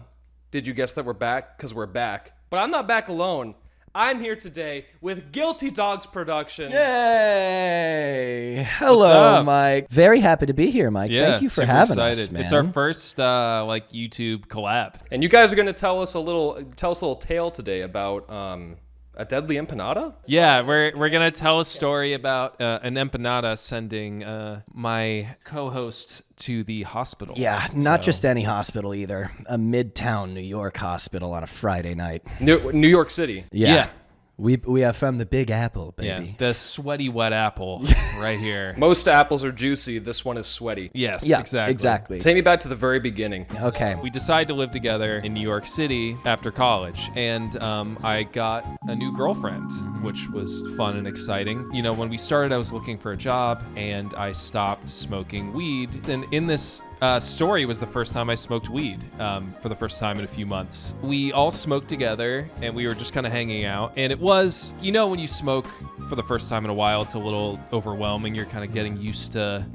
Did you guess that we're back? 'Cause we're back. But I'm not back alone. I'm here today with Guilty Dogs Productions. Yay! Hello, Mike. Very happy to be here, Mike. Yeah, Thank you for super having excited. us, man. It's our first like YouTube collab. And you guys are gonna tell us a little tale today about a deadly empanada? Yeah, we're gonna tell a story about an empanada sending my co-host to the hospital. Yeah, not just any hospital either. A Midtown New York hospital on a Friday night. New York City. Yeah. We are from the Big Apple, baby. Yeah, the sweaty wet apple right here. Most apples are juicy. This one is sweaty. Yes, Yeah, exactly. Take me back to the very beginning. Okay. We decided to live together in New York City after college, and I got a new girlfriend, which was fun and exciting. You know, when we started, I was looking for a job, and I stopped smoking weed. And in this story was the first time I smoked weed for the first time in a few months. We all smoked together, and we were just kind of hanging out, and it was, you know, when you smoke for the first time in a while, it's a little overwhelming. You're kind of getting used to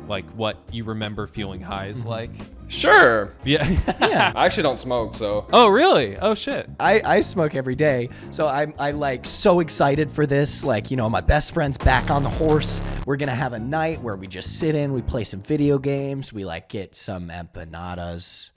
like what you remember feeling high is like. Sure. Yeah. Yeah. I actually don't smoke, so. Oh, really? Oh, shit. I smoke every day, so I like so excited for this. Like, you know, my best friend's back on the horse. We're gonna have a night where we just sit in, we play some video games, we like get some empanadas.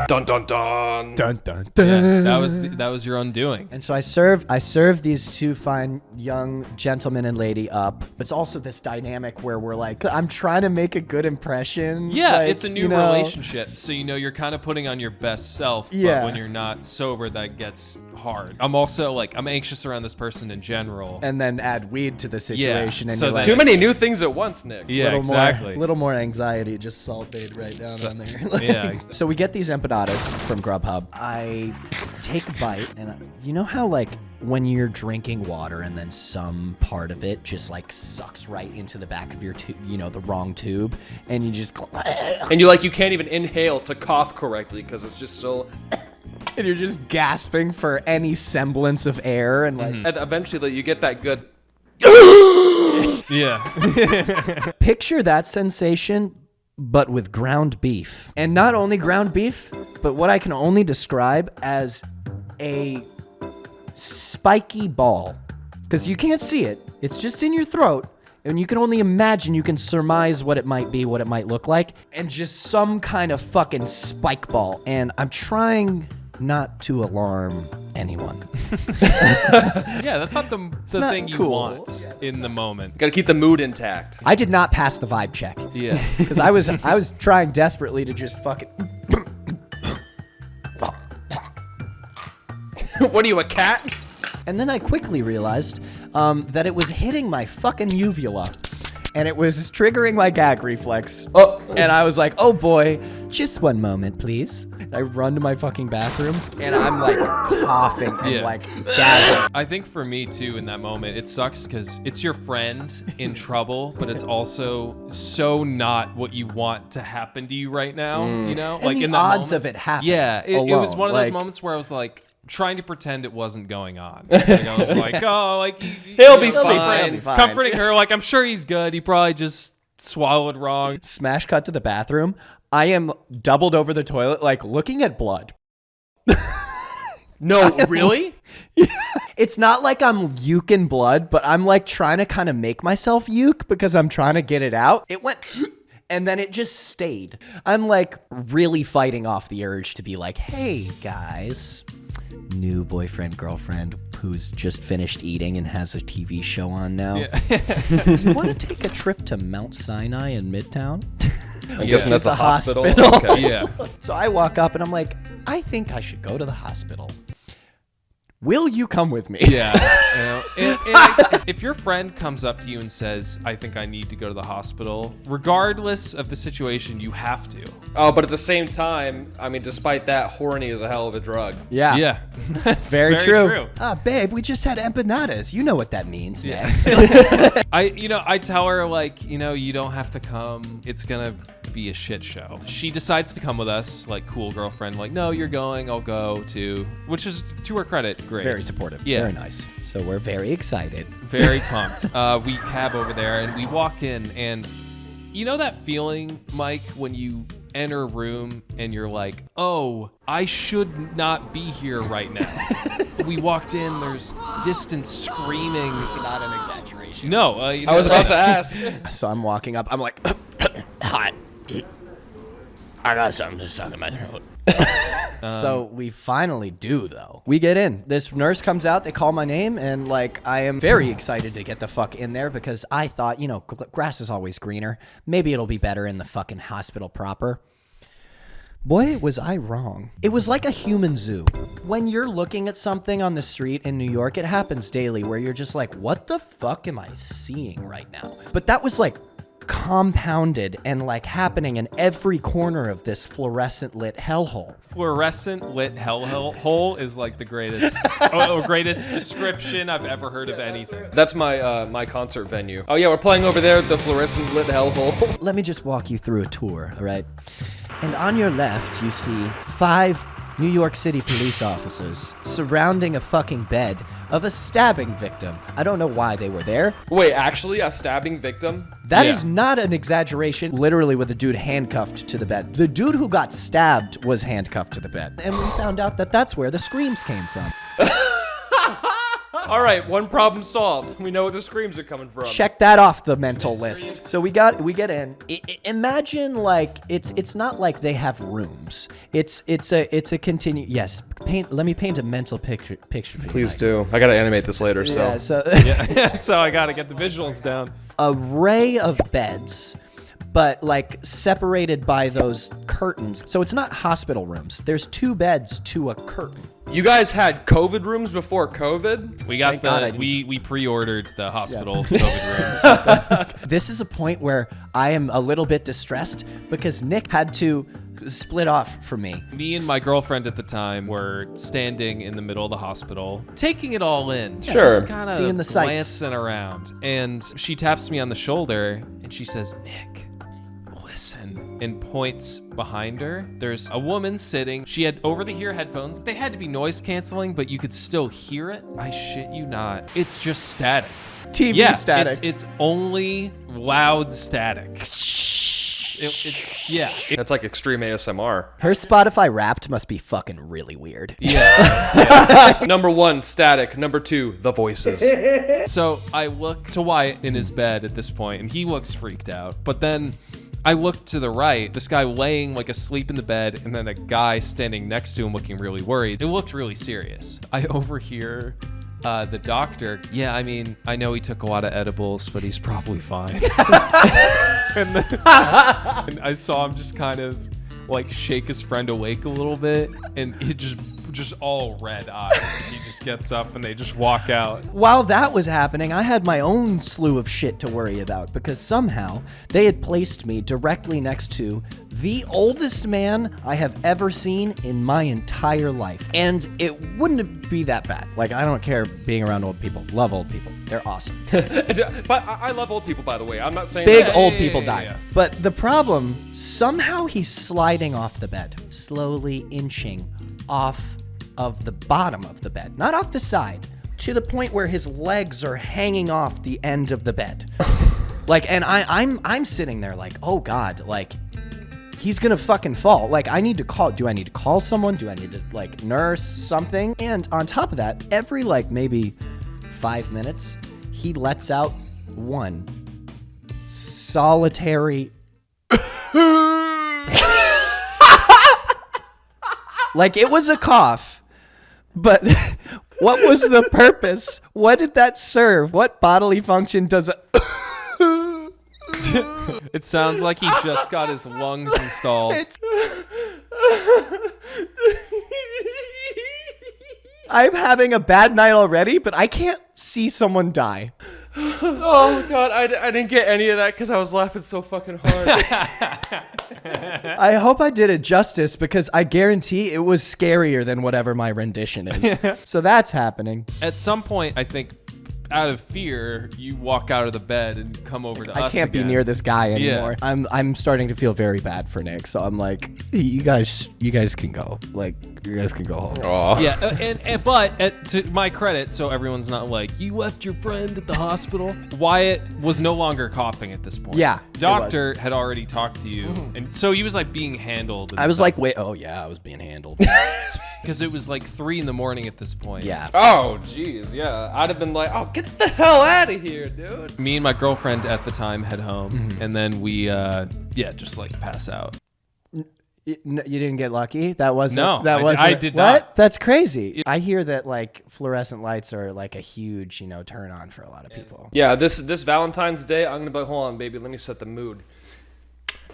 Dun dun dun. Dun dun dun. Yeah, that was your undoing. And so I serve these two fine young gentlemen and lady up. It's also this dynamic where we're like, I'm trying to make a good impression. Yeah, like, it's a new relationship. So, you're kind of putting on your best self, but when you're not sober, that gets hard. I'm also like, I'm anxious around this person in general. And then add weed to the situation. And so you're like, too many new things at once, Nick. Yeah, exactly. A little more anxiety just salted right down on there. Yeah. Exactly. So we get these empanadas from Grubhub. I take a bite, and you know how like when you're drinking water and then some part of it just like sucks right into the back of your tube, the wrong tube, and you just and you can't even inhale to cough correctly because it's just so. And you're just gasping for any semblance of air, and like and eventually you get that good. Yeah. Picture that sensation, but with ground beef. And not only ground beef, but what I can only describe as a spiky ball. Because you can't see it. It's just in your throat. And you can only imagine, you can surmise what it might be, what it might look like. And just some kind of fucking spike ball. And I'm trying not to alarm anyone. Yeah, that's not the thing you want in the moment. Gotta keep the mood intact. I did not pass the vibe check. Yeah. Because I was trying desperately to just fucking... What are you, a cat? And then I quickly realized that it was hitting my fucking uvula. And it was triggering my gag reflex. Oh. And I was like, oh boy, just one moment, please. And I run to my fucking bathroom, and I'm like coughing and like gagging. I think for me too, in that moment, it sucks because it's your friend in trouble, but it's also so not what you want to happen to you right now. And like the in that odds moment. of it happening. Yeah, it was one of those moments where I was like, trying to pretend it wasn't going on. Like, I was like, oh, like he'll be fine. Comforting her, like I'm sure he's good. He probably just swallowed wrong. Smash cut to the bathroom. I am doubled over the toilet, like looking at blood. No, really? It's not like I'm uking blood, but I'm like trying to kind of make myself uke because I'm trying to get it out. It went... And then it just stayed. I'm like really fighting off the urge to be like, hey guys, new boyfriend, girlfriend who's just finished eating and has a TV show on now. Yeah. You want to take a trip to Mount Sinai in Midtown? I'm guessing that's a hospital. Okay. Yeah. So I walk up and I'm like, I think I should go to the hospital. Will you come with me? Yeah. If your friend comes up to you and says, I think I need to go to the hospital, regardless of the situation, you have to. Oh, but at the same time, I mean, despite that, horny is a hell of a drug. Yeah. Yeah. That's very true. Ah, babe, we just had empanadas. You know what that means next. I tell her, like, you don't have to come. It's going to be a shit show. She decides to come with us, like, cool girlfriend, like, no, you're going, I'll go too, which is, to her credit, great. Very supportive. Yeah. Very nice. So we're very excited. Very pumped. We cab over there and we walk in, and you know that feeling, Mike, when you enter a room and you're like, oh, I should not be here right now. We walked in, there's distant screaming. Not an exaggeration. No. I was about to ask. So I'm walking up. I'm like, hi. I got something stuck in my throat. So we finally do, though. We get in. This nurse comes out. They call my name, and like I am very excited to get the fuck in there because I thought, grass is always greener. Maybe it'll be better in the fucking hospital proper. Boy, was I wrong. It was like a human zoo. When you're looking at something on the street in New York, it happens daily where you're just like, what the fuck am I seeing right now? But that was like compounded and like happening in every corner of this fluorescent lit hellhole. Fluorescent lit hellhole is like the greatest greatest description I've ever heard of anything. That's my concert venue. Oh yeah, we're playing over there, the fluorescent lit hellhole. Let me just walk you through a tour, all right? And on your left, you see 5 New York City police officers surrounding a fucking bed of a stabbing victim. I don't know why they were there. Wait, actually a stabbing victim? That is not an exaggeration. Literally with the dude handcuffed to the bed. The dude who got stabbed was handcuffed to the bed. And we found out that that's where the screams came from. All right, one problem solved. We know where the screams are coming from. Check that off the mental list. So we get in. Imagine like it's not like they have rooms. It's a continue. Yes, let me paint a mental picture for you. Please do. I gotta animate this later. Yeah, So So I gotta get the visuals down. Array of beds, but like separated by those curtains. So it's not hospital rooms. There's 2 beds to a curtain. you guys had COVID rooms before COVID? We got we pre-ordered the hospital COVID rooms. This is a point where I am a little bit distressed because Nick had to split off from me. Me and my girlfriend at the time were standing in the middle of the hospital, taking it all in. Sure. Just kind Seeing the of sights. glancing around. And she taps me on the shoulder and she says, Nick, listen, and points behind her. There's a woman sitting. She had over-the-ear headphones. They had to be noise canceling, but you could still hear it. I shit you not. It's just static. TV static. It's only loud static. Yeah. That's like extreme ASMR. Her Spotify Wrapped must be fucking really weird. Yeah. Number 1, static. Number 2, the voices. So I look to Wyatt in his bed at this point, and he looks freaked out. But then I look to the right, this guy laying like asleep in the bed, and then a guy standing next to him looking really worried. It looked really serious. I overhear the doctor, yeah, I mean, I know he took a lot of edibles, but he's probably fine. and I saw him just kind of like shake his friend awake a little bit, and he just all red eyes. He just gets up and they just walk out. While that was happening, I had my own slew of shit to worry about because somehow they had placed me directly next to the oldest man I have ever seen in my entire life. And it wouldn't be that bad. Like, I don't care being around old people. Love old people. They're awesome. But I love old people, by the way. I'm not saying Big that. old people die. Yeah. But the problem, somehow he's sliding off the bed, slowly inching off of the bottom of the bed, not off the side, to the point where his legs are hanging off the end of the bed. Like, and I'm sitting there like, oh God, like he's gonna fucking fall. Like, do I need to call someone? Do I need to like nurse something? And on top of that, every like maybe 5 minutes, he lets out one solitary like it was a cough, but what was the purpose? What did that serve? What bodily function does it? It sounds like he just got his lungs installed. I'm having a bad night already, but I can't see someone die. Oh God, I didn't get any of that because I was laughing so fucking hard. I hope I did it justice because I guarantee it was scarier than whatever my rendition is. So that's happening. At some point, I think, out of fear, you walk out of the bed and come over to us. I can't be near this guy anymore. Yeah. I'm starting to feel very bad for Nick, so I'm like, you guys can go. Like, you guys can go home. Aww. Yeah, but to my credit, so everyone's not like, you left your friend at the hospital. Wyatt was no longer coughing at this point. Yeah. Doctor had already talked to you, and so he was like being handled. I was like, wait, oh yeah, I was being handled. Because it was like 3 a.m. at this point. Yeah. Oh, jeez, yeah. I'd have been like, oh, get the hell out of here, dude. Me and my girlfriend at the time head home, and then we, just like pass out. You didn't get lucky? That wasn't... No, that wasn't, I did not. What? That's crazy. I hear that like fluorescent lights are like a huge, turn on for a lot of people. Yeah, this Valentine's Day, I'm gonna be, hold on, baby, let me set the mood.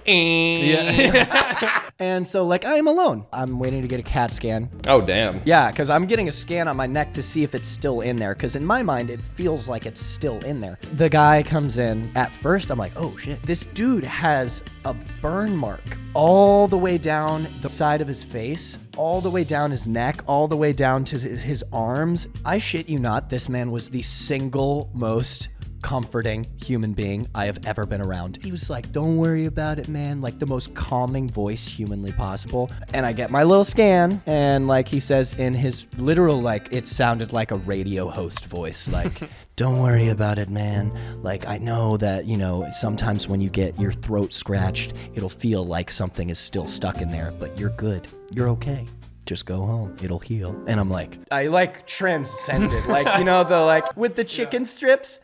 Yeah. And so like I am alone. I'm waiting to get a CAT scan. Oh damn. Yeah, because I'm getting a scan on my neck to see if it's still in there. Because in my mind, it feels like it's still in there. The guy comes in. At first, I'm like, oh shit. This dude has a burn mark all the way down the side of his face, all the way down his neck, all the way down to his arms. I shit you not, this man was the single most comforting human being I have ever been around. He was like, don't worry about it, man. Like the most calming voice humanly possible. And I get my little scan, and like he says in his literal, like it sounded like a radio host voice, like, don't worry about it, man. Like I know that, sometimes when you get your throat scratched, it'll feel like something is still stuck in there, but you're good. You're okay. just go home. It'll heal. And I'm like, I like transcended. Like, you know, the like with the chicken strips.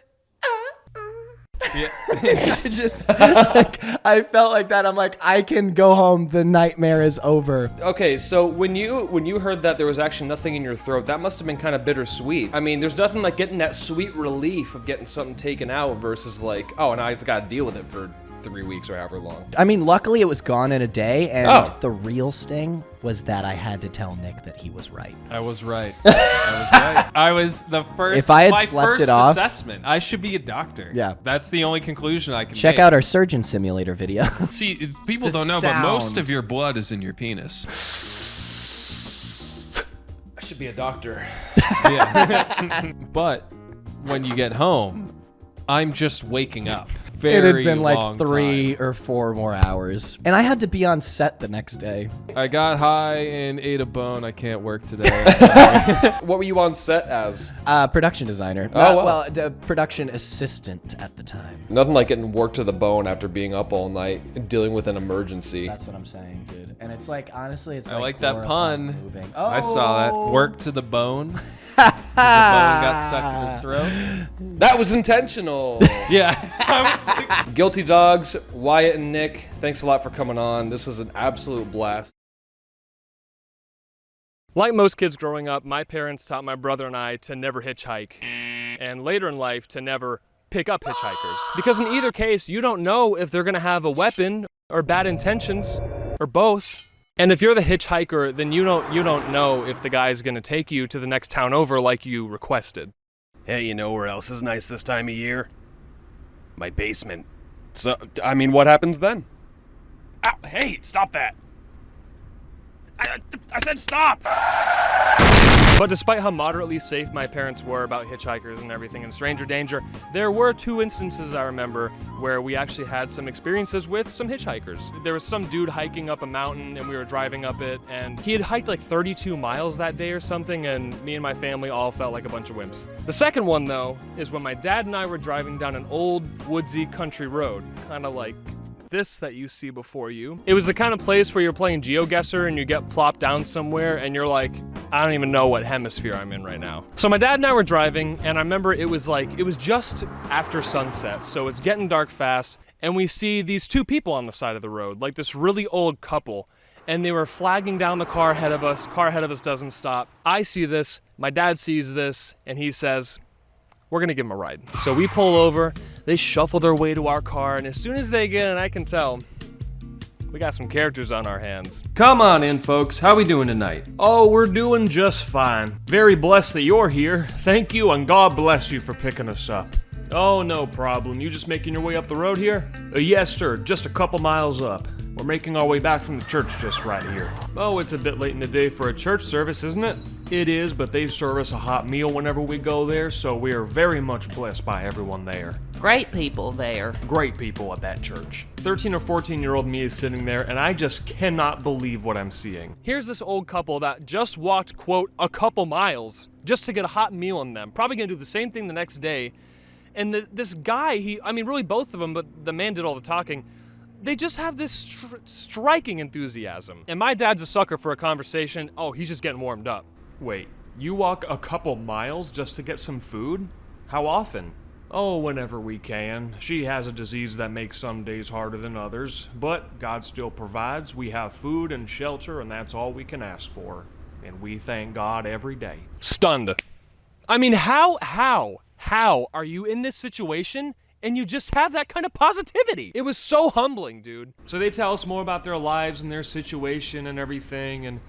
Yeah. I just like I felt like that. I'm like, I can go home. The nightmare is over. Okay, so when you heard that there was actually nothing in your throat, that must have been kind of bittersweet. I mean, there's nothing like getting that sweet relief of getting something taken out versus like, oh, and I just got to deal with it for 3 weeks or however long. I mean, luckily it was gone in a day, and the real sting was that I had to tell Nick that he was right. I was right. I was the first. If I had my slept first it off- assessment, I should be a doctor. Yeah. That's the only conclusion I can Check make. out our surgeon simulator video. See, people The don't know, but most sound. of your blood is in your penis. I should be a doctor. Yeah. But when you get home, I'm just waking up. It Very had been like long 3 or 4 more hours. And I had to be on set the next day. I got high and ate a bone. I can't work today. I'm sorry. What were you on set as? Production designer. Oh, wow. Well, the production assistant at the time. Nothing like getting worked to the bone after being up all night and dealing with an emergency. That's what I'm saying, dude. And it's like, honestly, it's I like that glorifying pun. moving. I saw that. Work to the bone. 'Cause the bone got stuck in his throat. That was intentional. Yeah. I was like, Guilty Dogs, Wyatt and Nick, thanks a lot for coming on. This was an absolute blast. Like most kids growing up, my parents taught my brother and I to never hitchhike, and later in life to never pick up hitchhikers. Because in either case, you don't know if they're gonna have a weapon or bad intentions, or both. And if you're the hitchhiker, then you don't know if the guy's gonna take you to the next town over like you requested. Hey, you know where else is nice this time of year? My basement. So, I mean, what happens then? Ow, hey, stop that. I said stop! But despite how moderately safe my parents were about hitchhikers and everything in stranger danger, there were 2 instances I remember where we actually had some experiences with some hitchhikers. There was some dude hiking up a mountain and we were driving up it, and he had hiked like 32 miles that day or something, and me and my family all felt like a bunch of wimps. The second one, though, is when my dad and I were driving down an old woodsy country road, kind of like this that you see before you. It was the kind of place where you're playing GeoGuessr and you get plopped down somewhere and you're like, I don't even know what hemisphere I'm in right now. So my dad and I were driving, and I remember it was just after sunset, so it's getting dark fast, and we see these 2 people on the side of the road, like this really old couple, and they were flagging down the car ahead of us. Car ahead of us doesn't stop. I see this, my dad sees this, and he says, we're gonna give them a ride. So we pull over, they shuffle their way to our car, and as soon as they get in, I can tell, we got some characters on our hands. Come on in, folks. How we doing tonight? Oh, we're doing just fine. Very blessed that you're here. Thank you, and God bless you for picking us up. Oh, no problem. You just making your way up the road here? Yes, sir. Just a couple miles up. We're making our way back from the church just right here. Oh, it's a bit late in the day for a church service, isn't it? It is, but they serve us a hot meal whenever we go there, so we are very much blessed by everyone there. Great people there. Great people at that church. 13 or 14-year-old me is sitting there, and I just cannot believe what I'm seeing. Here's this old couple that just walked, quote, a couple miles just to get a hot meal on them. Probably gonna do the same thing the next day. And this guy, really both of them, but the man did all the talking. They just have this striking enthusiasm. And my dad's a sucker for a conversation. Oh, he's just getting warmed up. Wait, you walk a couple miles just to get some food? How often? Oh, whenever we can. She has a disease that makes some days harder than others, but God still provides. We have food and shelter, and that's all we can ask for. And we thank God every day. Stunned. I mean, how are you in this situation and you just have that kind of positivity? It was so humbling, dude. So they tell us more about their lives and their situation and everything, and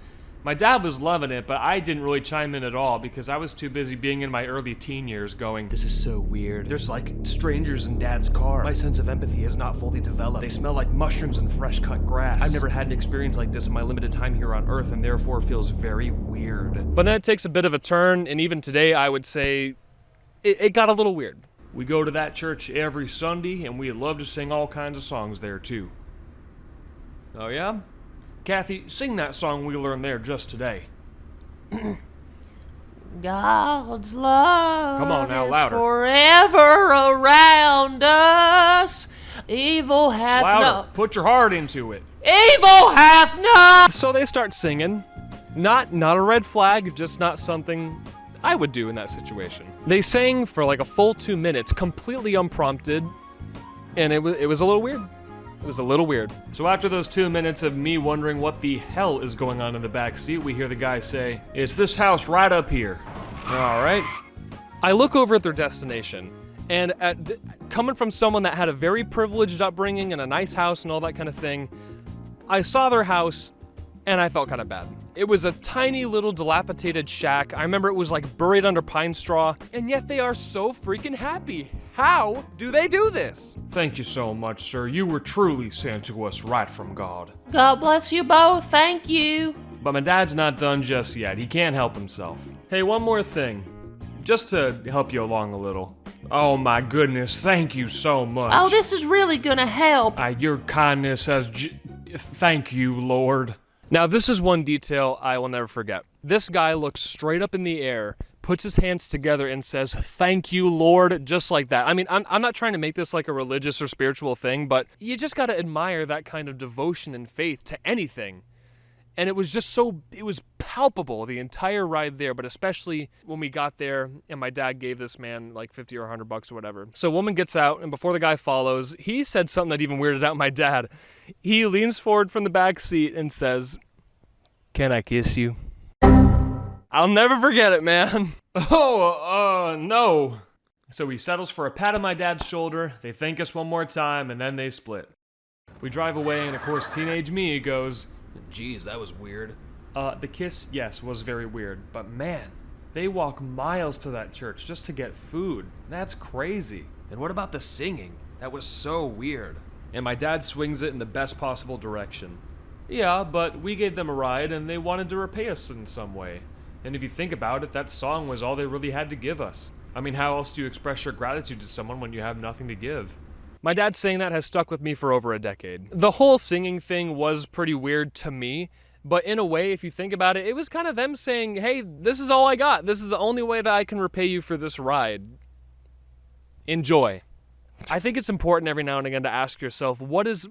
my dad was loving it, but I didn't really chime in at all because I was too busy being in my early teen years going, this is so weird. There's like strangers in Dad's car. My sense of empathy is not fully developed. They smell like mushrooms and fresh cut grass. I've never had an experience like this in my limited time here on Earth, and therefore feels very weird. But then it takes a bit of a turn, and even today I would say it got a little weird. We go to that church every Sunday, and we love to sing all kinds of songs there too. Oh yeah? Kathy, sing that song we learned there just today. God's love Come on now, is louder. forever around us. Evil hath Louder. not. Put your heart into it. Evil hath not. So they start singing, Not a red flag, just not something I would do in that situation. They sang for like a full 2 minutes, completely unprompted, and it was a little weird. It was a little weird. So after those 2 minutes of me wondering what the hell is going on in the back seat, we hear the guy say, "It's this house right up here." All right. I look over at their destination, and coming from someone that had a very privileged upbringing and a nice house and all that kind of thing, I saw their house and I felt kind of bad. It was a tiny little dilapidated shack. I remember it was like buried under pine straw, and yet they are so freaking happy. How do they do this? Thank you so much, sir. You were truly sent to us right from God. God bless you both. Thank you. But my dad's not done just yet. He can't help himself. Hey, one more thing. Just to help you along a little. Oh my goodness, thank you so much. Oh, this is really gonna help. Your kindness has thank you, Lord. Now, this is one detail I will never forget. This guy looks straight up in the air, puts his hands together, and says, "Thank you, Lord," just like that. I mean, I'm not trying to make this like a religious or spiritual thing, but you just gotta admire that kind of devotion and faith to anything. And it was just it was palpable the entire ride there, but especially when we got there and my dad gave this man like $50 or $100 or whatever. So a woman gets out, and before the guy follows, he said something that even weirded out my dad. He leans forward from the back seat and says, "Can I kiss you?" I'll never forget it, man. No. So he settles for a pat on my dad's shoulder, they thank us one more time, and then they split. We drive away, and of course teenage me goes, "Geez, that was weird." The kiss, yes, was very weird, but man, they walk miles to that church just to get food. That's crazy. And what about the singing? That was so weird. And my dad swings it in the best possible direction. Yeah, but we gave them a ride and they wanted to repay us in some way. And if you think about it, that song was all they really had to give us. I mean, how else do you express your gratitude to someone when you have nothing to give? My dad saying that has stuck with me for over a decade. The whole singing thing was pretty weird to me, but in a way, if you think about it, it was kind of them saying, "Hey, this is all I got. This is the only way that I can repay you for this ride. Enjoy." I think it's important every now and again to ask yourself, what does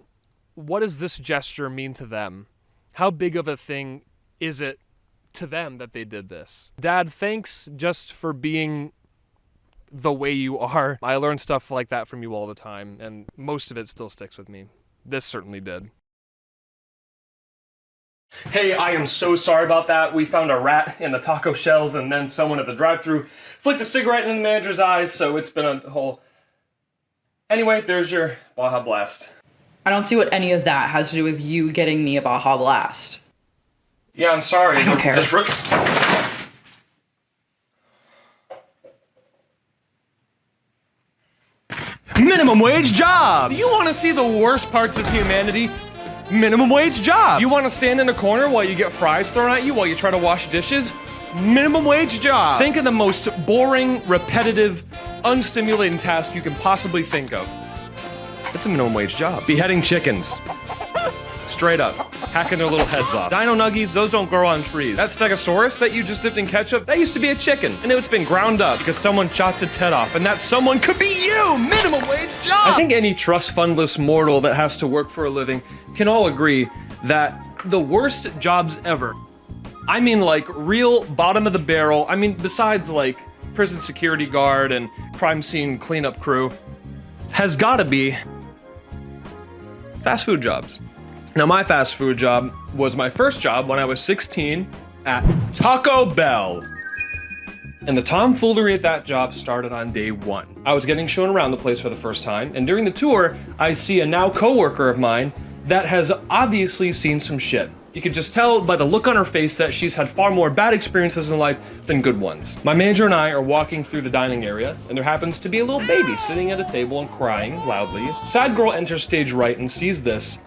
this gesture mean to them? How big of a thing is it to them that they did this? Dad, thanks just for being the way you are. I learn stuff like that from you all the time, and most of it still sticks with me. This certainly did. Hey, I am so sorry about that. We found a rat in the taco shells, and then someone at the drive-thru flicked a cigarette in the manager's eyes, so it's been a whole... Anyway, there's your Baja Blast. I don't see what any of that has to do with you getting me a Baja Blast. Yeah, I'm sorry. I don't care. Minimum wage job! Do you want to see the worst parts of humanity? Minimum wage job! You want to stand in a corner while you get fries thrown at you while you try to wash dishes? Minimum wage job! Think of the most boring, repetitive, unstimulating task you can possibly think of. It's a minimum wage job. Beheading chickens. Straight up. Hacking their little heads off. Dino nuggies, those don't grow on trees. That Stegosaurus that you just dipped in ketchup, that used to be a chicken. And it's been ground up because someone chopped its head off. And that someone could be you! Minimum wage job! I think any trust fundless mortal that has to work for a living can all agree that the worst jobs ever, I mean like real bottom of the barrel, I mean besides like prison security guard and crime scene cleanup crew, has gotta be fast food jobs. Now, my fast food job was my first job when I was 16 at Taco Bell. And the tomfoolery at that job started on day one. I was getting shown around the place for the first time, and during the tour, I see a now coworker of mine that has obviously seen some shit. You could just tell by the look on her face that she's had far more bad experiences in life than good ones. My manager and I are walking through the dining area, and there happens to be a little baby sitting at a table and crying loudly. Sad girl enters stage right and sees this,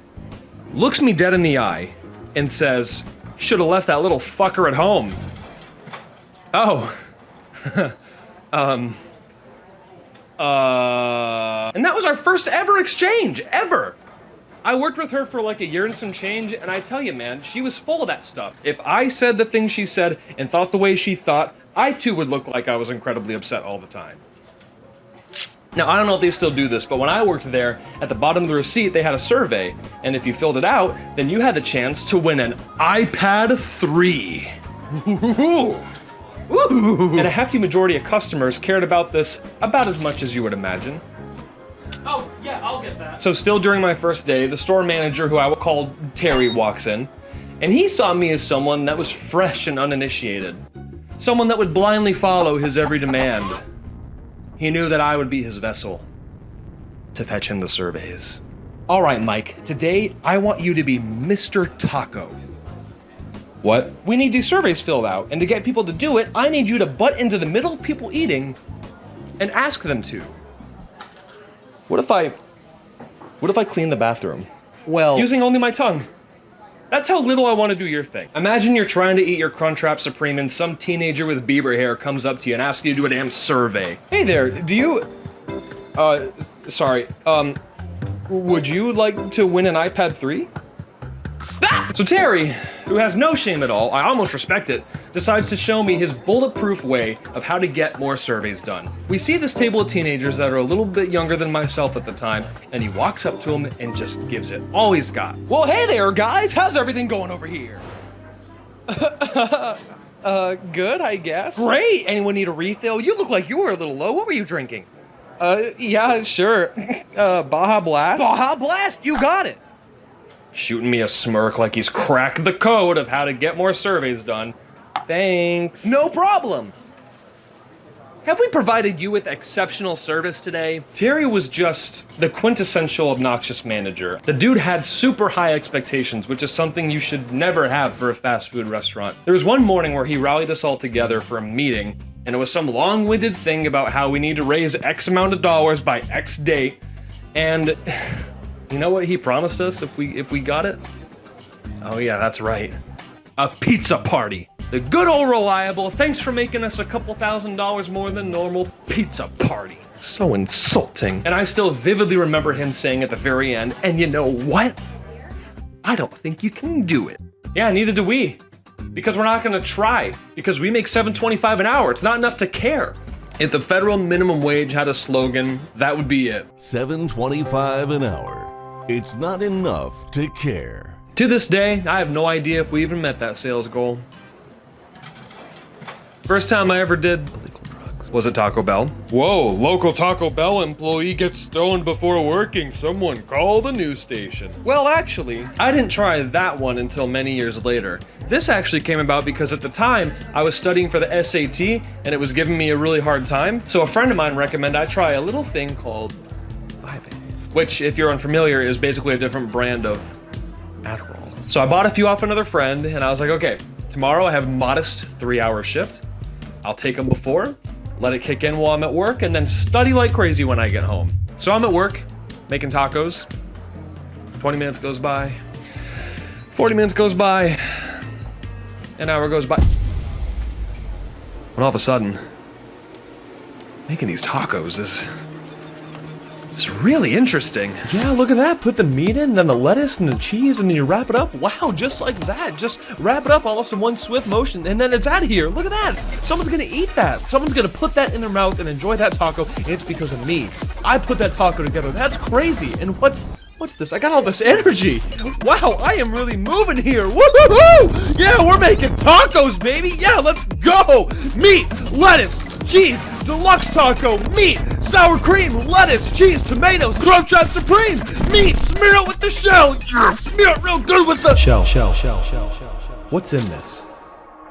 looks me dead in the eye, and says, "Should have left that little fucker at home." Oh. And that was our first ever exchange, ever. I worked with her for like a year and some change, and I tell you, man, she was full of that stuff. If I said the things she said and thought the way she thought, I too would look like I was incredibly upset all the time. Now, I don't know if they still do this, but when I worked there, at the bottom of the receipt, they had a survey. And if you filled it out, then you had the chance to win an iPad 3. And a hefty majority of customers cared about this about as much as you would imagine. Oh, yeah, I'll get that. So still during my first day, the store manager, who I will call Terry, walks in, and he saw me as someone that was fresh and uninitiated. Someone that would blindly follow his every demand. He knew that I would be his vessel to fetch him the surveys. All right, Mike, today I want you to be Mr. Taco. What? We need these surveys filled out, and to get people to do it, I need you to butt into the middle of people eating and ask them to. What if I clean the bathroom? Well, using only my tongue. That's how little I want to do your thing. Imagine you're trying to eat your Crunchwrap Supreme and some teenager with Bieber hair comes up to you and asks you to do a damn survey. Hey there, would you like to win an iPad 3? So Terry, who has no shame at all, I almost respect it, decides to show me his bulletproof way of how to get more surveys done. We see this table of teenagers that are a little bit younger than myself at the time, and he walks up to them and just gives it all he's got. Well, hey there, guys. How's everything going over here? Good, I guess. Great. Anyone need a refill? You look like you were a little low. What were you drinking? Yeah, sure. Baja Blast? Baja Blast, you got it. Shooting me a smirk like he's cracked the code of how to get more surveys done. Thanks. No problem. Have we provided you with exceptional service today? Terry was just the quintessential obnoxious manager. The dude had super high expectations, which is something you should never have for a fast food restaurant. There was one morning where he rallied us all together for a meeting, and it was some long-winded thing about how we need to raise X amount of dollars by X date, and you know what he promised us if we got it? Oh yeah, that's right. A pizza party. The good old reliable, thanks for making us a couple $1,000s more than normal pizza party. So insulting. And I still vividly remember him saying at the very end, and you know what? I don't think you can do it. Yeah, neither do we. Because we're not gonna try. Because we make $7.25 an hour. It's not enough to care. If the federal minimum wage had a slogan, that would be it. $7.25 an hour. It's not enough to care. To this day, I have no idea if we even met that sales goal. First time I ever did illegal drugs was at Taco Bell. Whoa, local Taco Bell employee gets stoned before working. Someone call the news station. Well, actually, I didn't try that one until many years later. This actually came about because at the time, I was studying for the SAT and it was giving me a really hard time. So a friend of mine recommended I try a little thing called which, if you're unfamiliar, is basically a different brand of Adderall. So I bought a few off another friend, and I was like, okay, tomorrow I have a modest 3-hour shift. I'll take them before, let it kick in while I'm at work, and then study like crazy when I get home. So I'm at work, making tacos. 20 minutes goes by. 40 minutes goes by. An hour goes by. When all of a sudden, making these tacos is... it's really interesting. Yeah, look at that. Put the meat in, then the lettuce and the cheese, and then you wrap it up. Wow, just like that. Just wrap it up almost in one swift motion, and then it's out of here. Look at that. Someone's gonna eat that. Someone's gonna put that in their mouth and enjoy that taco, and it's because of me. I put that taco together. That's crazy. And what's this? I got all this energy. Wow, I am really moving here. Woo-hoo-hoo! Yeah, we're making tacos, baby. Yeah, let's go. Meat, lettuce, cheese, deluxe taco, meat, sour cream, lettuce, cheese, tomatoes, Crunchwrap Supreme, meat, smear it with the shell. Yeah, smear it real good with the shell. What's in this?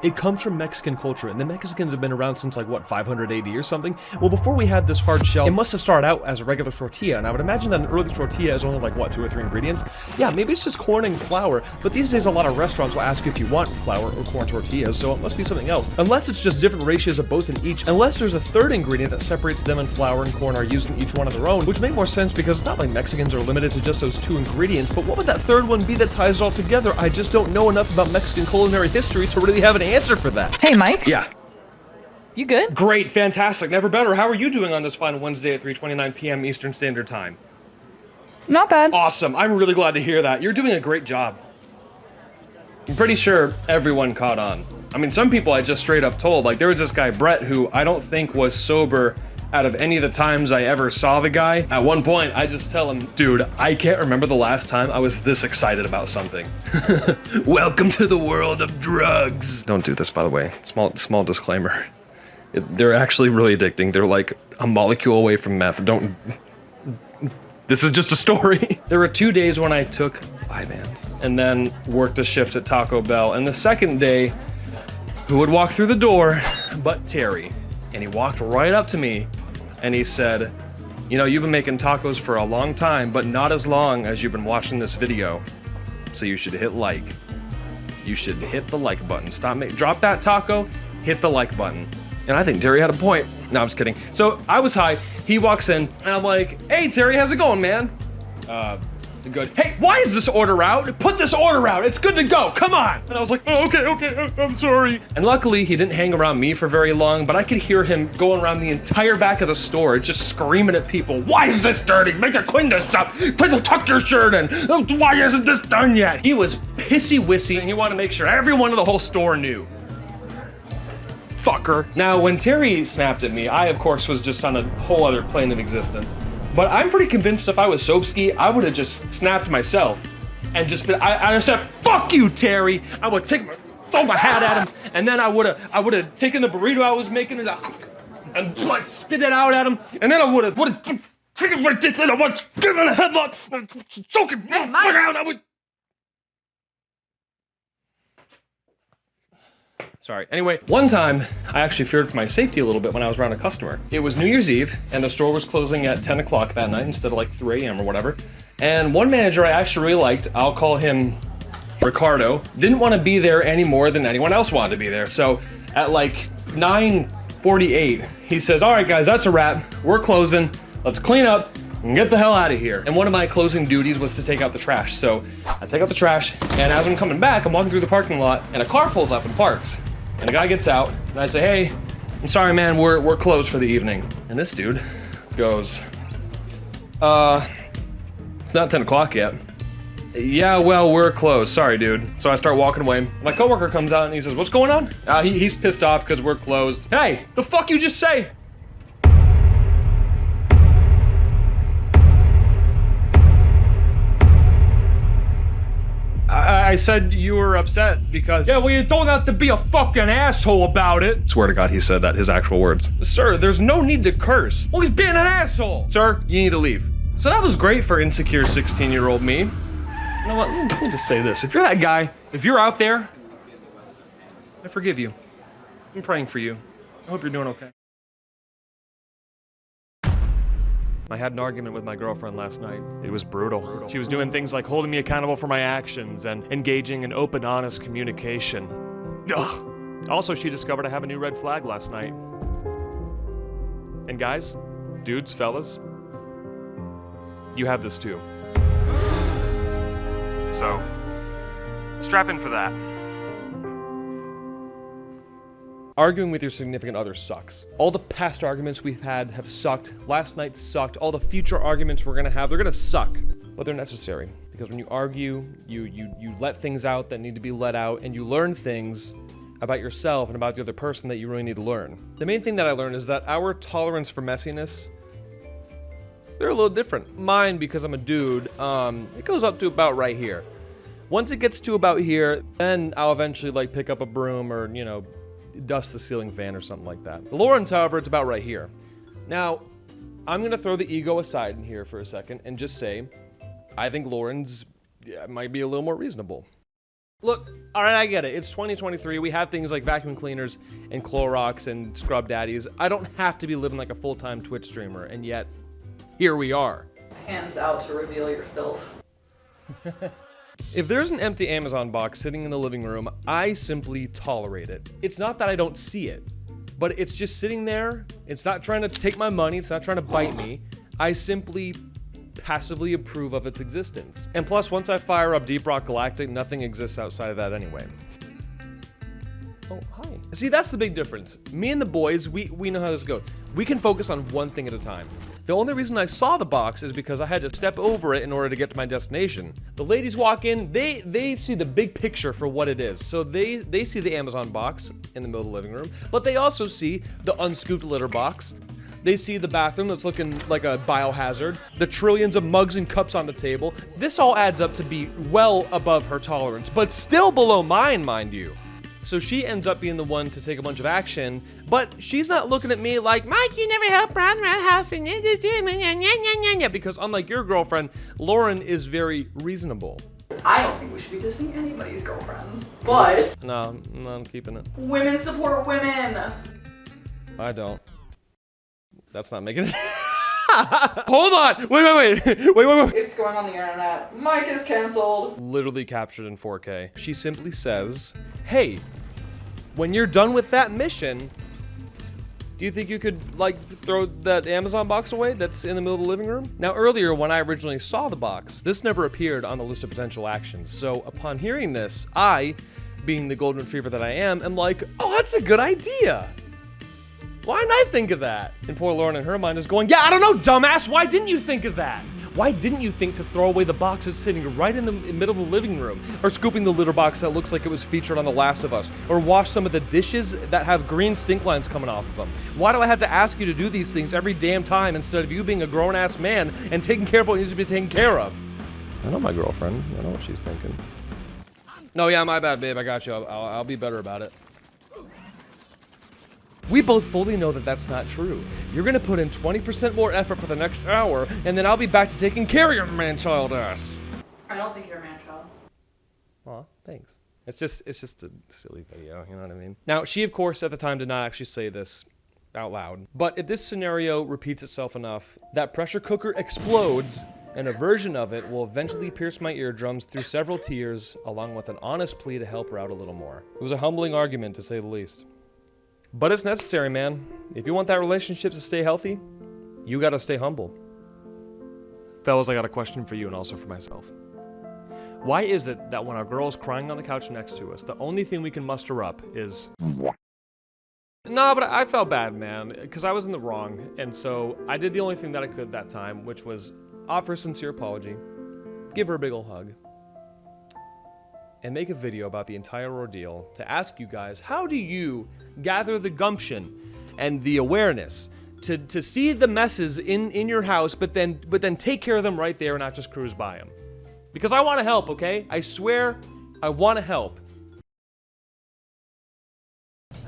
It comes from Mexican culture, and the Mexicans have been around since like, what, 500 AD or something? Well, before we had this hard shell, it must have started out as a regular tortilla, and I would imagine that an early tortilla is only like, what, 2 or 3 ingredients? Yeah, maybe it's just corn and flour, but these days a lot of restaurants will ask you if you want flour or corn tortillas, so it must be something else. Unless it's just different ratios of both in each, unless there's a third ingredient that separates them and flour and corn are used in each one of their own, which made more sense because it's not like Mexicans are limited to just those 2 ingredients, but what would that third one be that ties it all together? I just don't know enough about Mexican culinary history to really have an answer for that. Hey, Mike. Yeah. You good? Great, fantastic, never better. How are you doing on this fine Wednesday at 3:29 p.m. Eastern Standard Time? Not bad. Awesome, I'm really glad to hear that. You're doing a great job. I'm pretty sure everyone caught on. I mean, some people I just straight up told, like there was this guy, Brett, who I don't think was sober out of any of the times I ever saw the guy. At one point, I just tell him, dude, I can't remember the last time I was this excited about something. Welcome to the world of drugs. Don't do this, by the way. Small disclaimer. They're actually really addicting. They're like a molecule away from meth. Don't. This is just a story. There were 2 days when I took Vyvanse and then worked a shift at Taco Bell. And the second day, who would walk through the door but Terry? And he walked right up to me and he said, you know, you've been making tacos for a long time, but not as long as you've been watching this video. So you should hit like. You should hit the like button. Drop that taco, hit the like button. And I think Terry had a point. No, I'm just kidding. So I was high, he walks in, and I'm like, hey Terry, how's it going, man? Good. Hey, why is this order out? Put this order out, it's good to go, come on! And I was like, oh, okay, I'm sorry. And luckily, he didn't hang around me for very long, but I could hear him going around the entire back of the store, just screaming at people, why is this dirty? Make her clean this up! Please tuck your shirt in! Why isn't this done yet? He was pissy-wissy, and he wanted to make sure everyone in the whole store knew. Fucker. Now, when Terry snapped at me, I, of course, was just on a whole other plane of existence. But I'm pretty convinced if I was Soapski, I would have just snapped myself and just been, I said, fuck you, Terry. I would throw my hat at him, and then I would have taken the burrito I was making and spit it out at him, and then I would have given a headlock, choke it out. I would. Sorry. Anyway, one time, I actually feared for my safety a little bit when I was around a customer. It was New Year's Eve, and the store was closing at 10 o'clock that night instead of like 3 a.m. or whatever. And one manager I actually really liked, I'll call him Ricardo, didn't want to be there any more than anyone else wanted to be there. So at like 9:48, he says, all right guys, that's a wrap. We're closing. Let's clean up and get the hell out of here. And one of my closing duties was to take out the trash. So I take out the trash, and as I'm coming back, I'm walking through the parking lot, and a car pulls up and parks. And the guy gets out, and I say, hey, I'm sorry, man, we're closed for the evening. And this dude goes, it's not 10 o'clock yet. Yeah, well, we're closed. Sorry, dude. So I start walking away. My coworker comes out, and he says, what's going on? He's pissed off because we're closed. Hey, the fuck you just say? I said you were upset because... Yeah, well, you don't have to be a fucking asshole about it. Swear to God, he said that, his actual words. Sir, there's no need to curse. Well, he's being an asshole. Sir, you need to leave. So that was great for insecure 16-year-old me. You know what, let me just say this. If you're that guy, if you're out there, I forgive you. I'm praying for you. I hope you're doing okay. I had an argument with my girlfriend last night. It was brutal. She was doing things like holding me accountable for my actions and engaging in open, honest communication. Ugh. Also, she discovered I have a new red flag last night. And guys, dudes, fellas, you have this too. So, strap in for that. Arguing with your significant other sucks. All the past arguments we've had have sucked. Last night sucked. All the future arguments we're gonna have, they're gonna suck. But they're necessary. Because when you argue, you let things out that need to be let out, and you learn things about yourself and about the other person that you really need to learn. The main thing that I learned is that our tolerance for messiness, they're a little different. Mine, because I'm a dude, it goes up to about right here. Once it gets to about here, then I'll eventually like pick up a broom or, you know, dust the ceiling fan or something like that. Lauren's, however, it's about right here. Now, I'm gonna throw the ego aside in here for a second and just say, I think Lauren's might be a little more reasonable. Look, all right, I get it. It's 2023. We have things like vacuum cleaners and Clorox and scrub daddies. I don't have to be living like a full-time Twitch streamer, and yet, here we are. Hands out to reveal your filth. If there's an empty Amazon box sitting in the living room, I simply tolerate it. It's not that I don't see it, but it's just sitting there. It's not trying to take my money. It's not trying to bite me. I simply passively approve of its existence. And plus, once I fire up Deep Rock Galactic, nothing exists outside of that anyway. Oh, hi. See, that's the big difference. Me and the boys, we know how this goes. We can focus on one thing at a time. The only reason I saw the box is because I had to step over it in order to get to my destination. The ladies walk in, they see the big picture for what it is. So they see the Amazon box in the middle of the living room, but they also see the unscooped litter box, They see the bathroom that's looking like a biohazard, the trillions of mugs and cups on the table. This all adds up to be well above her tolerance, but still below mine, mind you. So she ends up being the one to take a bunch of action, but she's not looking at me like, Mike, you never help around the house, and because unlike your girlfriend, Lauren is very reasonable. I don't think we should be dissing anybody's girlfriends, but No, I'm keeping it. women support women. I don't. That's not making it. Hold on! Wait. It's going on the internet. Mike is canceled. Literally captured in 4K. She simply says, hey, when you're done with that mission, do you think you could, like, throw that Amazon box away that's in the middle of the living room? Now, earlier, when I originally saw the box, this never appeared on the list of potential actions. So, upon hearing this, I, being the golden retriever that I am like, oh, that's a good idea. Why didn't I think of that? And poor Lauren in her mind is going, yeah, I don't know, dumbass, why didn't you think of that? Why didn't you think to throw away the box that's sitting right in the middle of the living room? Or scooping the litter box that looks like it was featured on The Last of Us? Or wash some of the dishes that have green stink lines coming off of them? Why do I have to ask you to do these things every damn time instead of you being a grown-ass man and taking care of what needs to be taken care of? I know my girlfriend. I know what she's thinking. No, yeah, my bad, babe. I got you. I'll be better about it. We both fully know that that's not true. You're gonna put in 20% more effort for the next hour, and then I'll be back to taking care of your man-child ass. I don't think you're a man-child. Aw, thanks. It's just a silly video, you know what I mean? Now, she, of course, at the time did not actually say this out loud. But if this scenario repeats itself enough, that pressure cooker explodes, and a version of it will eventually pierce my eardrums through several tears, along with an honest plea to help her out a little more. It was a humbling argument, to say the least. But it's necessary, man. If you want that relationship to stay healthy, you gotta stay humble. Fellas, I got a question for you and also for myself. Why is it that when our girl's crying on the couch next to us, the only thing we can muster up is... No, but I felt bad, man, because I was in the wrong, and so I did the only thing that I could that time, which was offer a sincere apology, give her a big ol' hug, and make a video about the entire ordeal to ask you guys, how do you gather the gumption and the awareness to see the messes in your house, but then take care of them right there and not just cruise by them? Because I want to help, okay? I swear, I want to help.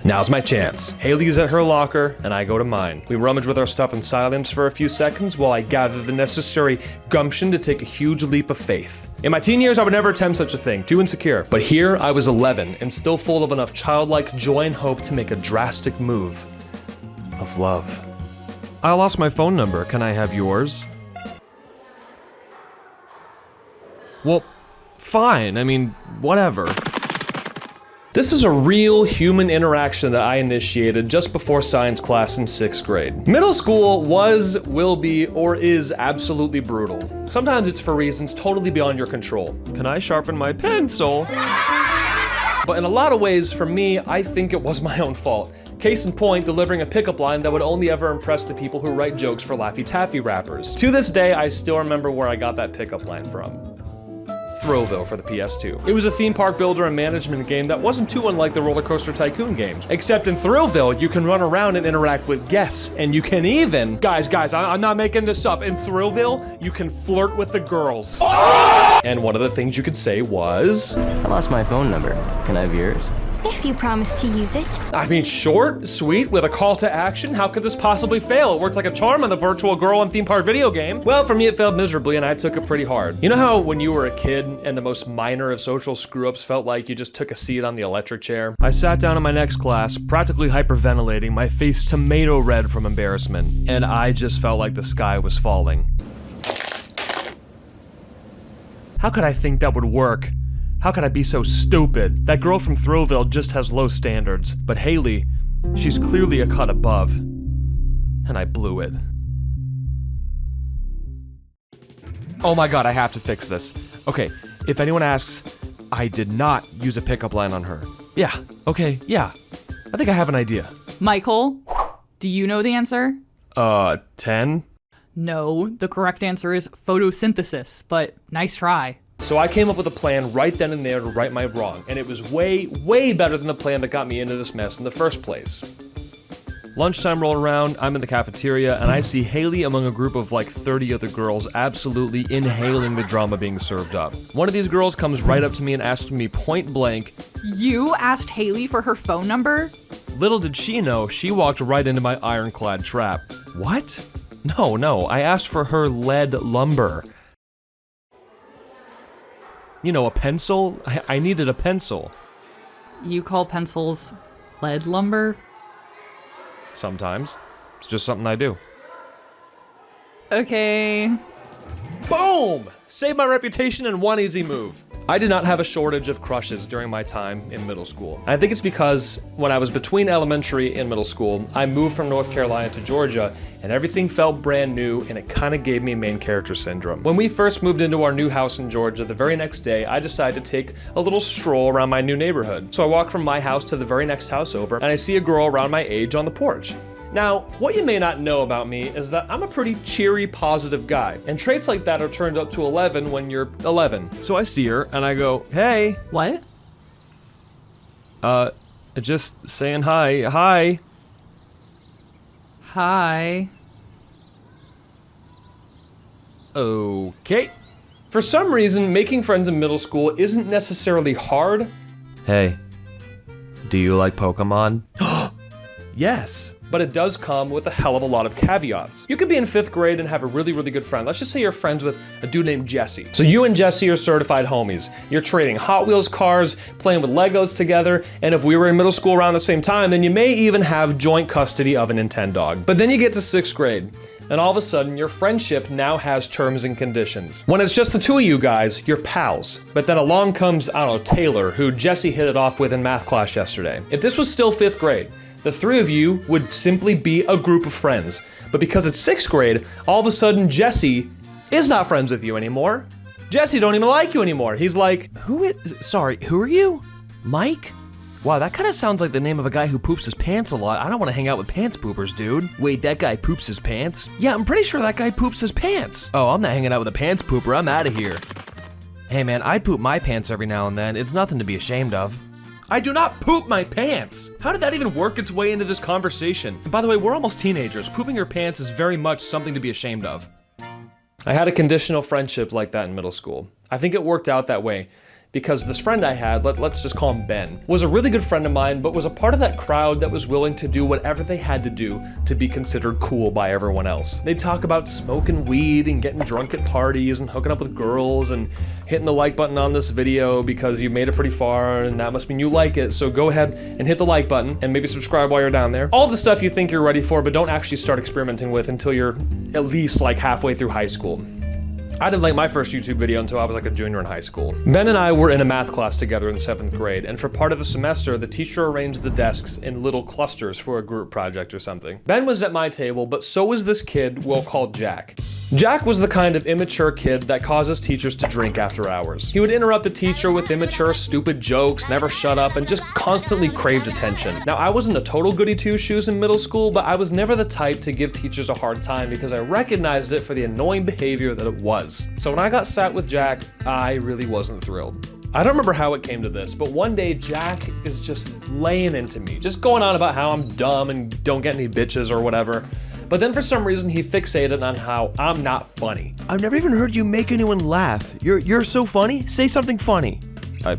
Now's my chance. Haley's at her locker, and I go to mine. We rummage with our stuff in silence for a few seconds while I gather the necessary gumption to take a huge leap of faith. In my teen years, I would never attempt such a thing, too insecure. But here, I was 11, and still full of enough childlike joy and hope to make a drastic move of love. I lost my phone number. Can I have yours? Well, fine. I mean, whatever. This is a real human interaction that I initiated just before science class in 6th grade. Middle school was, will be, or is absolutely brutal. Sometimes it's for reasons totally beyond your control. Can I sharpen my pencil? But in a lot of ways, for me, I think it was my own fault. Case in point, delivering a pickup line that would only ever impress the people who write jokes for Laffy Taffy rappers. To this day, I still remember where I got that pickup line from. Thrillville for the PS2. It was a theme park builder and management game that wasn't too unlike the Roller Coaster Tycoon games. Except in Thrillville, you can run around and interact with guests, and you can even... Guys, I'm not making this up. In Thrillville, you can flirt with the girls. And one of the things you could say was... I lost my phone number. Can I have yours? If you promise to use it. I mean, short, sweet, with a call to action, how could this possibly fail? It worked like a charm on the virtual girl and theme park video game. Well, for me it failed miserably and I took it pretty hard. You know how when you were a kid and the most minor of social screw-ups felt like you just took a seat on the electric chair? I sat down in my next class, practically hyperventilating, my face tomato red from embarrassment, and I just felt like the sky was falling. How could I think that would work? How could I be so stupid? That girl from Thrillville just has low standards. But Haley, she's clearly a cut above. And I blew it. Oh my god, I have to fix this. Okay, if anyone asks, I did not use a pickup line on her. Yeah, okay, yeah. I think I have an idea. Michael, do you know the answer? 10? No, the correct answer is photosynthesis, but nice try. So I came up with a plan right then and there to right my wrong, and it was way, way better than the plan that got me into this mess in the first place. Lunchtime rolled around, I'm in the cafeteria, and I see Haley among a group of like 30 other girls absolutely inhaling the drama being served up. One of these girls comes right up to me and asks me point blank, You asked Haley for her phone number? Little did she know, she walked right into my ironclad trap. What? No, I asked for her lead lumber. You know, a pencil? I needed a pencil. You call pencils lead lumber? Sometimes. It's just something I do. Okay. Boom! Saved my reputation in one easy move. I did not have a shortage of crushes during my time in middle school. And I think it's because when I was between elementary and middle school, I moved from North Carolina to Georgia, and everything felt brand new, and it kind of gave me main character syndrome. When we first moved into our new house in Georgia, the very next day, I decided to take a little stroll around my new neighborhood. So I walk from my house to the very next house over, and I see a girl around my age on the porch. Now, what you may not know about me is that I'm a pretty cheery, positive guy, and traits like that are turned up to 11 when you're 11. So I see her, and I go, hey. What? Just saying hi. Hi. Hi. Okay. For some reason, making friends in middle school isn't necessarily hard. Hey, do you like Pokemon? Yes. But it does come with a hell of a lot of caveats. You could be in 5th grade and have a really, really good friend. Let's just say you're friends with a dude named Jesse. So you and Jesse are certified homies. You're trading Hot Wheels cars, playing with Legos together, and if we were in middle school around the same time, then you may even have joint custody of a Nintendo. But then you get to 6th grade, and all of a sudden your friendship now has terms and conditions. When it's just the two of you guys, you're pals. But then along comes, I don't know, Taylor, who Jesse hit it off with in math class yesterday. If this was still 5th grade, the three of you would simply be a group of friends. But because it's 6th grade, all of a sudden Jesse is not friends with you anymore. Jesse don't even like you anymore. He's like, who are you? Mike? Wow, that kind of sounds like the name of a guy who poops his pants a lot. I don't want to hang out with pants poopers, dude. Wait, that guy poops his pants? Yeah, I'm pretty sure that guy poops his pants. Oh, I'm not hanging out with a pants pooper. I'm out of here. Hey man, I poop my pants every now and then. It's nothing to be ashamed of. I do not poop my pants! How did that even work its way into this conversation? And by the way, we're almost teenagers. Pooping your pants is very much something to be ashamed of. I had a conditional friendship like that in middle school. I think it worked out that way because this friend I had, let's just call him Ben, was a really good friend of mine, but was a part of that crowd that was willing to do whatever they had to do to be considered cool by everyone else. They'd talk about smoking weed and getting drunk at parties and hooking up with girls and hitting the like button on this video because you made it pretty far and that must mean you like it, so go ahead and hit the like button and maybe subscribe while you're down there. All the stuff you think you're ready for but don't actually start experimenting with until you're at least like halfway through high school. I didn't like my first YouTube video until I was like a junior in high school. Ben and I were in a math class together in 7th grade, and for part of the semester, the teacher arranged the desks in little clusters for a group project or something. Ben was at my table, but so was this kid we'll call Jack. Jack was the kind of immature kid that causes teachers to drink after hours. He would interrupt the teacher with immature, stupid jokes, never shut up, and just constantly craved attention. Now, I wasn't a total goody two-shoes in middle school, but I was never the type to give teachers a hard time because I recognized it for the annoying behavior that it was. So when I got sat with Jack, I really wasn't thrilled. I don't remember how it came to this, but one day Jack is just laying into me, just going on about how I'm dumb and don't get any bitches or whatever. But then for some reason he fixated on how I'm not funny. I've never even heard you make anyone laugh. You're so funny? Say something funny. I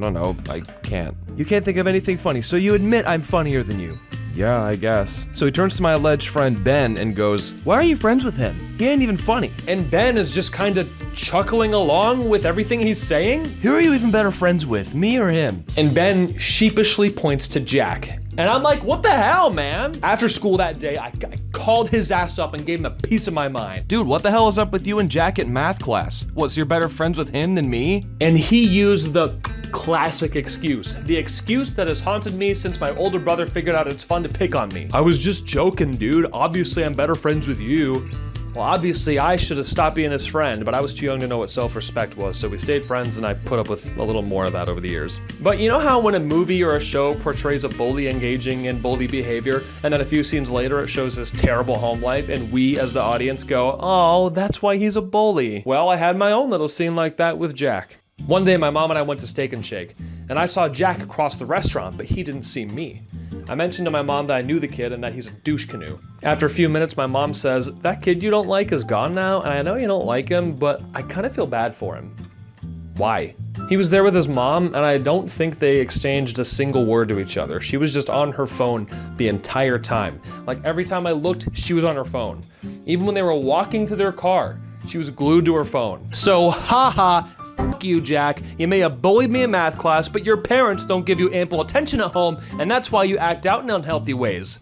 don't know. I can't. You can't think of anything funny, so you admit I'm funnier than you. Yeah, I guess. So he turns to my alleged friend Ben and goes, why are you friends with him? He ain't even funny. And Ben is just kind of chuckling along with everything he's saying. Who are you even better friends with, me or him? And Ben sheepishly points to Jack. And I'm like, what the hell, man? After school that day, I called his ass up and gave him a piece of my mind. Dude, what the hell is up with you and Jack at math class? Was you're better friends with him than me? And he used the classic excuse. The excuse that has haunted me since my older brother figured out it's fun to pick on me. I was just joking, dude. Obviously, I'm better friends with you. Well, obviously, I should have stopped being his friend, but I was too young to know what self-respect was, so we stayed friends and I put up with a little more of that over the years. But you know how when a movie or a show portrays a bully engaging in bully behavior, and then a few scenes later it shows his terrible home life, and we as the audience go, oh, that's why he's a bully. Well, I had my own little scene like that with Jack. One day, my mom and I went to Steak and Shake, and I saw Jack across the restaurant, but he didn't see me. I mentioned to my mom that I knew the kid and that he's a douche canoe. After a few minutes, my mom says, "That kid you don't like is gone now, and I know you don't like him, but I kind of feel bad for him." Why? He was there with his mom, and I don't think they exchanged a single word to each other. She was just on her phone the entire time. Like every time I looked, she was on her phone. Even when they were walking to their car, she was glued to her phone. So, haha, fuck you, Jack. You may have bullied me in math class, but your parents don't give you ample attention at home, and that's why you act out in unhealthy ways.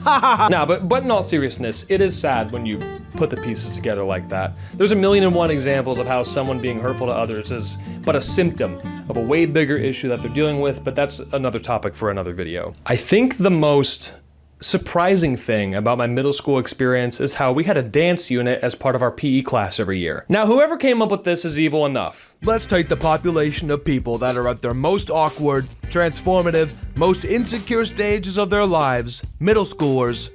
Ha ha ha. Now, but in all seriousness, it is sad when you put the pieces together like that. There's 1,000,001 examples of how someone being hurtful to others is but a symptom of a way bigger issue that they're dealing with, but that's another topic for another video. I think the most surprising thing about my middle school experience is how we had a dance unit as part of our PE class every year. Now, whoever came up with this is evil enough. Let's take the population of people that are at their most awkward, transformative, most insecure stages of their lives, middle schoolers,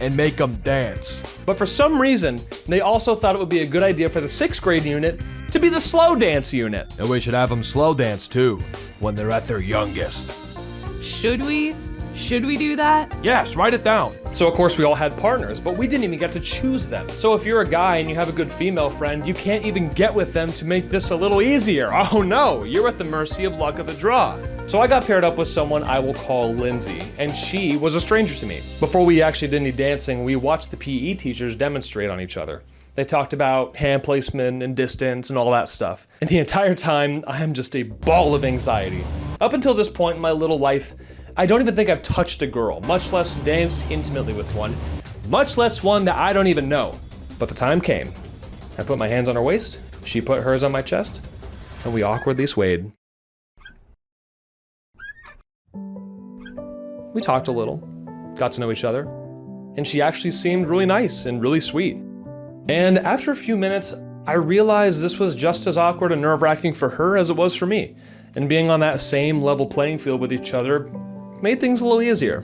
and make them dance. But for some reason, they also thought it would be a good idea for the 6th grade unit to be the slow dance unit. And we should have them slow dance too, when they're at their youngest. Should we? Should we do that? Yes, write it down. So of course we all had partners, but we didn't even get to choose them. So if you're a guy and you have a good female friend, you can't even get with them to make this a little easier. Oh no, you're at the mercy of luck of the draw. So I got paired up with someone I will call Lindsay, and she was a stranger to me. Before we actually did any dancing, we watched the PE teachers demonstrate on each other. They talked about hand placement and distance and all that stuff. And the entire time, I am just a ball of anxiety. Up until this point in my little life, I don't even think I've touched a girl, much less danced intimately with one, much less one that I don't even know. But the time came. I put my hands on her waist, she put hers on my chest, and we awkwardly swayed. We talked a little, got to know each other, and she actually seemed really nice and really sweet. And after a few minutes, I realized this was just as awkward and nerve-wracking for her as it was for me. And being on that same level playing field with each other made things a little easier.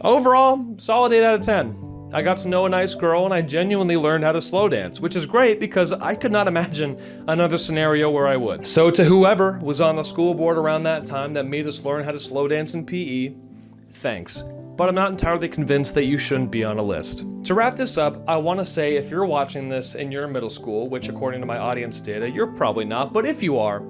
Overall, solid 8 out of 10. I got to know a nice girl and I genuinely learned how to slow dance, which is great because I could not imagine another scenario where I would. So to whoever was on the school board around that time that made us learn how to slow dance in PE, thanks. But I'm not entirely convinced that you shouldn't be on a list. To wrap this up, I want to say if you're watching this and you're in middle school, which according to my audience data, you're probably not, but if you are,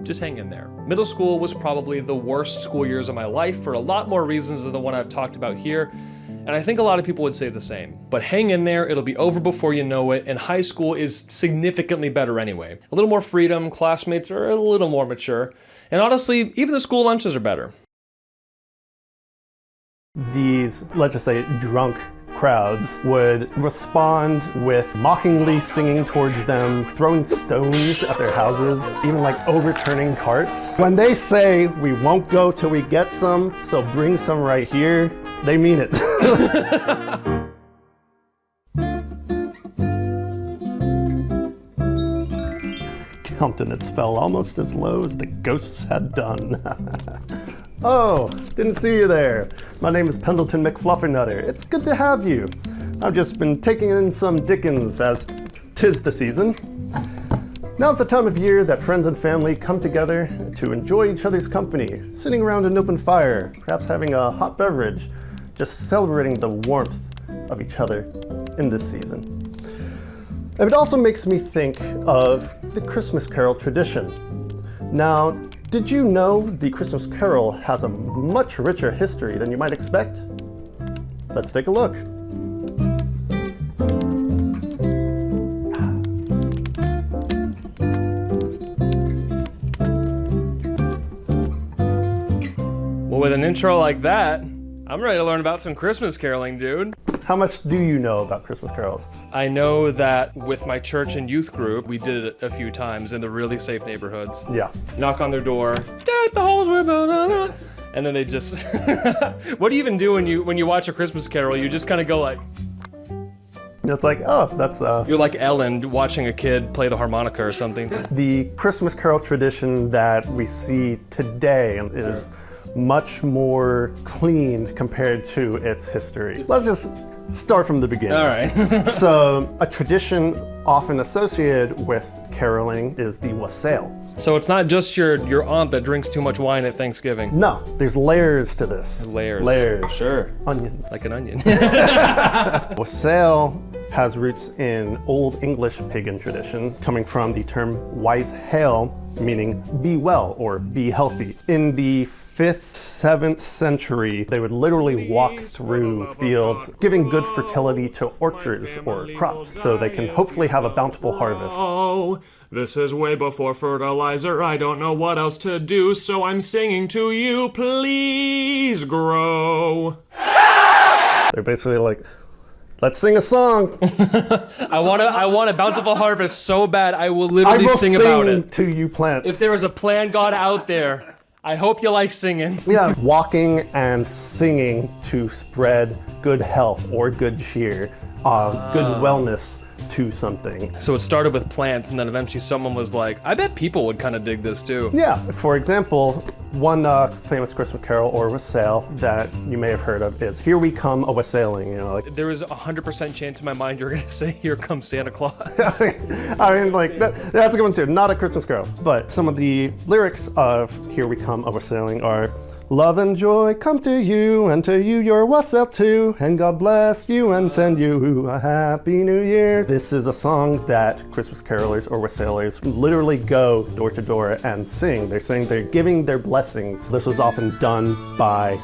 just hang in there. Middle school was probably the worst school years of my life for a lot more reasons than the one I've talked about here, and I think a lot of people would say the same. But hang in there, it'll be over before you know it, and high school is significantly better anyway. A little more freedom, classmates are a little more mature, and honestly, even the school lunches are better. These, let's just say, drunk crowds would respond with mockingly singing towards them, throwing stones at their houses, even like overturning carts. When they say, "We won't go till we get some, so bring some right here," they mean it. Countenance fell almost as low as the ghosts had done. Oh, didn't see you there. My name is Pendleton McFluffernutter. It's good to have you. I've just been taking in some Dickens as 'tis the season. Now's the time of year that friends and family come together to enjoy each other's company, sitting around an open fire, perhaps having a hot beverage, just celebrating the warmth of each other in this season. And it also makes me think of the Christmas Carol tradition. Now, did you know the Christmas Carol has a much richer history than you might expect? Let's take a look. Well, with an intro like that, I'm ready to learn about some Christmas caroling, dude. How much do you know about Christmas carols? I know that with my church and youth group, we did it a few times in the really safe neighborhoods. Yeah. Knock on their door, "Deck the halls with banana," and then they just. What do you even do when you watch a Christmas Carol? You just kind of go like. It's like, oh, that's. You're like Ellen watching a kid play the harmonica or something. The Christmas Carol tradition that we see today is much more clean compared to its history. Let's just start from the beginning. All right. So a tradition often associated with caroling is the wassail. So it's not just your aunt that drinks too much wine at Thanksgiving. No, there's layers to this. Layers. Sure. Onions. Like an onion. Wassail has roots in Old English pagan traditions, coming from the term wise hail, meaning be well or be healthy. In the 5th, 7th century, they would literally walk through fields, giving good fertility to orchards or crops, so they can hopefully have a bountiful harvest. Oh, this is way before fertilizer. I don't know what else to do, so I'm singing to you. Please grow. They're basically like, let's sing a song. I want a bountiful harvest so bad I will literally sing about it. To you plants. If there is a plant god out there, I hope you like singing. Yeah, walking and singing to spread good health or good cheer, good wellness to something. So it started with plants, and then eventually someone was like, I bet people would kind of dig this too. Yeah, for example, one famous Christmas carol or wassail that you may have heard of is "Here We Come a Wassailing." You know, like there was 100% chance in my mind you're gonna say "Here Comes Santa Claus." I mean, like that's a good one too. Not a Christmas carol, but some of the lyrics of "Here We Come a Wassailing" are, "Love and joy come to you, and to you your wassail too, and God bless you and send you a happy new year." This is a song that Christmas carolers or wassailers literally go door to door and sing. They're saying they're giving their blessings. This was often done by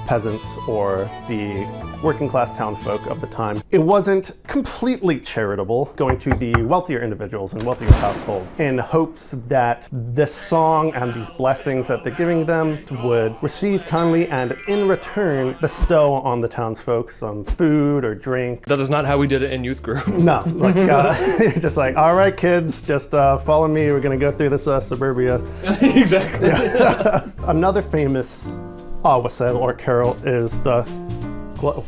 peasants or the working class townfolk of the time. It wasn't completely charitable, going to the wealthier individuals and wealthier households in hopes that this song and these blessings that they're giving them would receive kindly and in return bestow on the townsfolk some food or drink. That is not how we did it in youth group. No, like you're just like, all right kids, just follow me, we're gonna go through this suburbia. Exactly. Yeah. Another famous wassail or carol is the,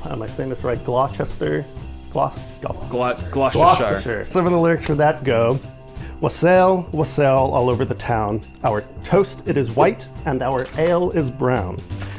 am I saying this right? Gloucestershire. Some of the lyrics for that go, "Wassail, wassail all over the town. Our toast it is white and our ale is brown.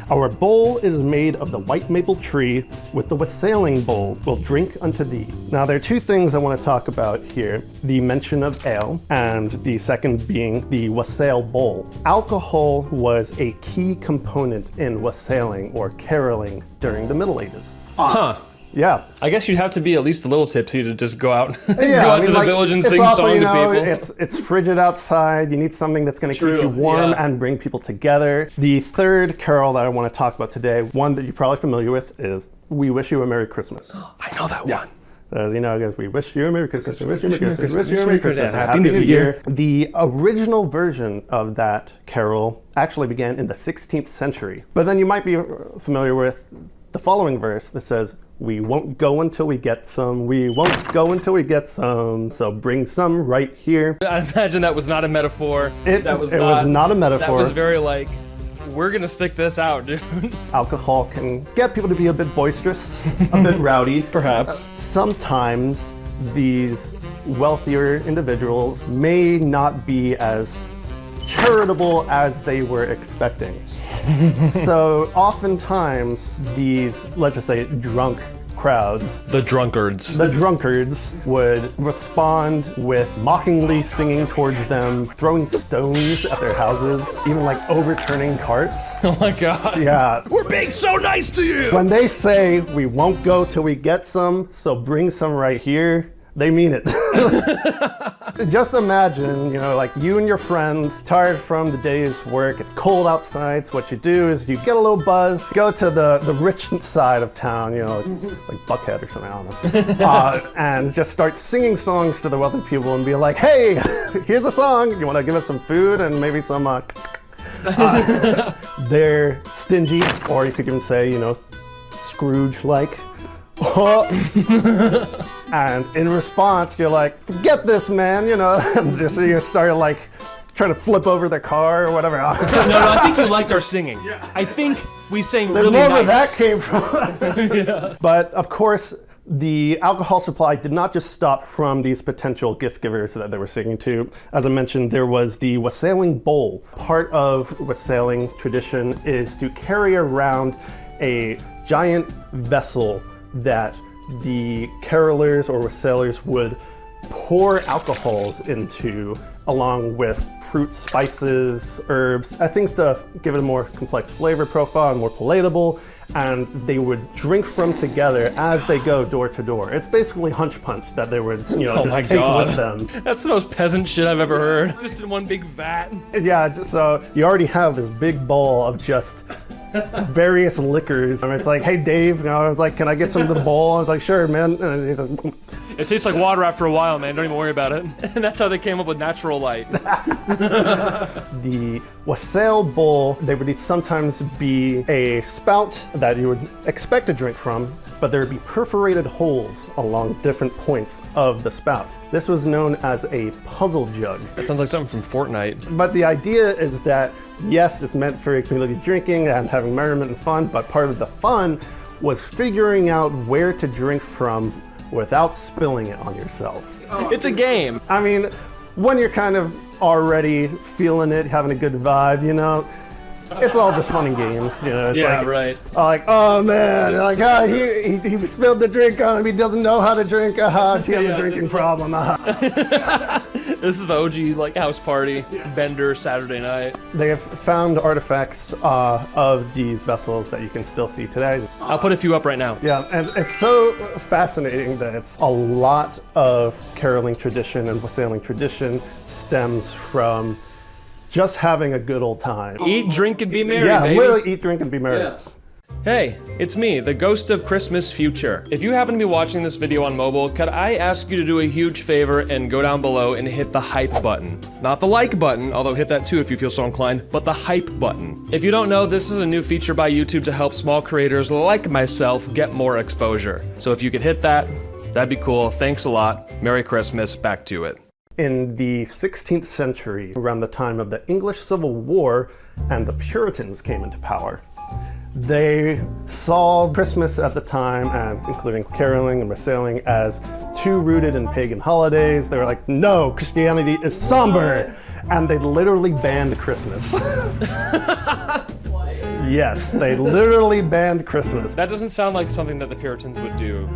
Our bowl is made of the white maple tree. With the wassailing bowl we'll drink unto thee." Now there are two things I want to talk about here. The mention of ale and the second being the wassail bowl. Alcohol was a key component in wassailing or caroling during the Middle Ages. Huh. Yeah. I guess you'd have to be at least a little tipsy to just go out, to the village and sing also, song to people. It's frigid outside. You need something that's going to keep you warm and bring people together. The third carol that I want to talk about today, one that you're probably familiar with, is "We Wish You a Merry Christmas." I know that one. As you know, I guess we wish you a Merry Christmas, we wish you a Merry Christmas, wish you a Merry Christmas, and Happy New Year. The original version of that carol actually began in the 16th century. But then you might be familiar with the following verse that says, "We won't go until we get some, we won't go until we get some, so bring some right here." I imagine that was not a metaphor. It was not a metaphor. That was very like, we're gonna stick this out, dude. Alcohol can get people to be a bit boisterous, a bit rowdy. Perhaps. Sometimes these wealthier individuals may not be as charitable as they were expecting. So oftentimes these, let's just say, drunk crowds, the drunkards would respond with mockingly singing towards them, throwing stones at their houses, even like overturning carts. Oh my God. Yeah. We're being so nice to you. When they say, "We won't go till we get some, so bring some right here," they mean it. Just imagine, like you and your friends, tired from the day's work, it's cold outside, so what you do is you get a little buzz, go to the rich side of town, like Buckhead or something, I don't know, and just start singing songs to the wealthy people and be like, "Hey, here's a song, you wanna give us some food and maybe some, they're stingy, or you could even say, Scrooge-like. And in response, you're like, "Forget this, man," and just you start like trying to flip over their car or whatever. No, I think you liked our singing. Yeah. I think we sang really nice. Where that came from. Yeah. But of course, the alcohol supply did not just stop from these potential gift givers that they were singing to. As I mentioned, there was the wassailing bowl. Part of wassailing tradition is to carry around a giant vessel that the carolers or wassailers would pour alcohols into, along with fruits, spices, herbs, things to give it a more complex flavor profile and more palatable. And they would drink from together as they go door to door. It's basically hunch punch that they would, just take with them. That's the most peasant shit I've ever heard. Just in one big vat. Yeah, so you already have this big bowl of just various liquors. I mean, it's like, hey Dave, I was like, can I get some of the bowl? I was like, sure, man. It tastes like water after a while, man. Don't even worry about it. And that's how they came up with natural light. The wassail bowl, there would sometimes be a spout that you would expect to drink from, but there would be perforated holes along different points of the spout. This was known as a puzzle jug. That sounds like something from Fortnite. But the idea is that, yes, it's meant for community drinking and having merriment and fun, but part of the fun was figuring out where to drink from without spilling it on yourself. It's a game. I mean, when you're kind of already feeling it, having a good vibe, it's all just fun and games, It's right. Like, oh man, like, he spilled the drink on him. He doesn't know how to drink. He has a drinking problem. This is the OG house party bender Saturday night. They have found artifacts of these vessels that you can still see today. I'll put a few up right now. Yeah, and it's so fascinating that it's a lot of caroling tradition and wassailing tradition stems from just having a good old time. Eat, drink, and be merry, yeah, baby. Literally eat, drink, and be merry. Yeah. Hey, it's me, the ghost of Christmas future. If you happen to be watching this video on mobile, could I ask you to do a huge favor and go down below and hit the hype button? Not the like button, although hit that too if you feel so inclined, but the hype button. If you don't know, this is a new feature by YouTube to help small creators like myself get more exposure. So if you could hit that, that'd be cool. Thanks a lot. Merry Christmas. Back to it. In the 16th century, around the time of the English Civil War and the Puritans came into power, they saw Christmas at the time, and including caroling and wassailing, as too rooted in pagan holidays. They were like, no, Christianity is somber, and they literally banned Christmas. Yes, they literally banned Christmas. That doesn't sound like something that the Puritans would do.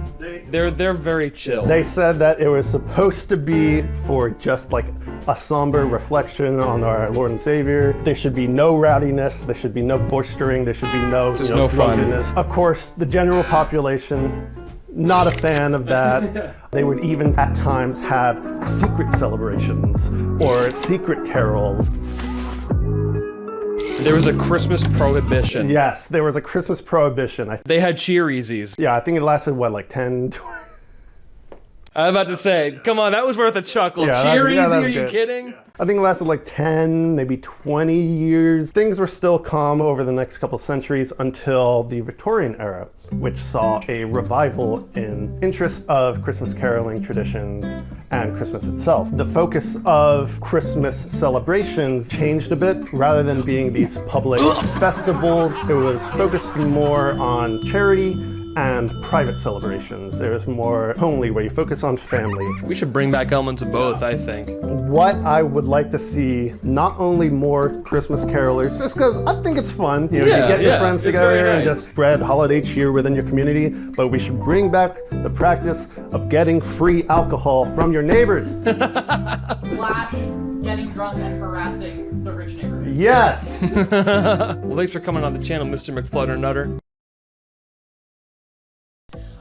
They're very chill. They said that it was supposed to be for just like a somber reflection on our Lord and Savior. There should be no rowdiness, there should be no boistering, there should be no, no drunkenness. Of course, the general population, not a fan of that. They would even at times have secret celebrations or secret carols. There was a Christmas prohibition. Yes, there was a Christmas prohibition. They had cheer-easies. Yeah, I think it lasted, like 10, 20? I was about to say, come on, that was worth a chuckle. Yeah, Cheer-easy, are you good. kidding? I think it lasted like 10, maybe 20 years. Things were still calm over the next couple centuries until the Victorian era, which saw a revival in interest of Christmas caroling traditions and Christmas itself. The focus of Christmas celebrations changed a bit. Rather than being these public festivals, it was focused more on charity and private celebrations. It was more homely, where you focus on family. We should bring back elements of both, I think. What I would like to see, not only more Christmas carolers, just because I think it's fun. You get your friends together and just spread holiday cheer within your community, but we should bring back the practice of getting free alcohol from your neighbors. / getting drunk and harassing the rich neighborhoods. Yes! Well, thanks for coming on the channel, Mr. McFlutternutter.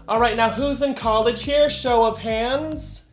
All right, now who's in college here? Show of hands.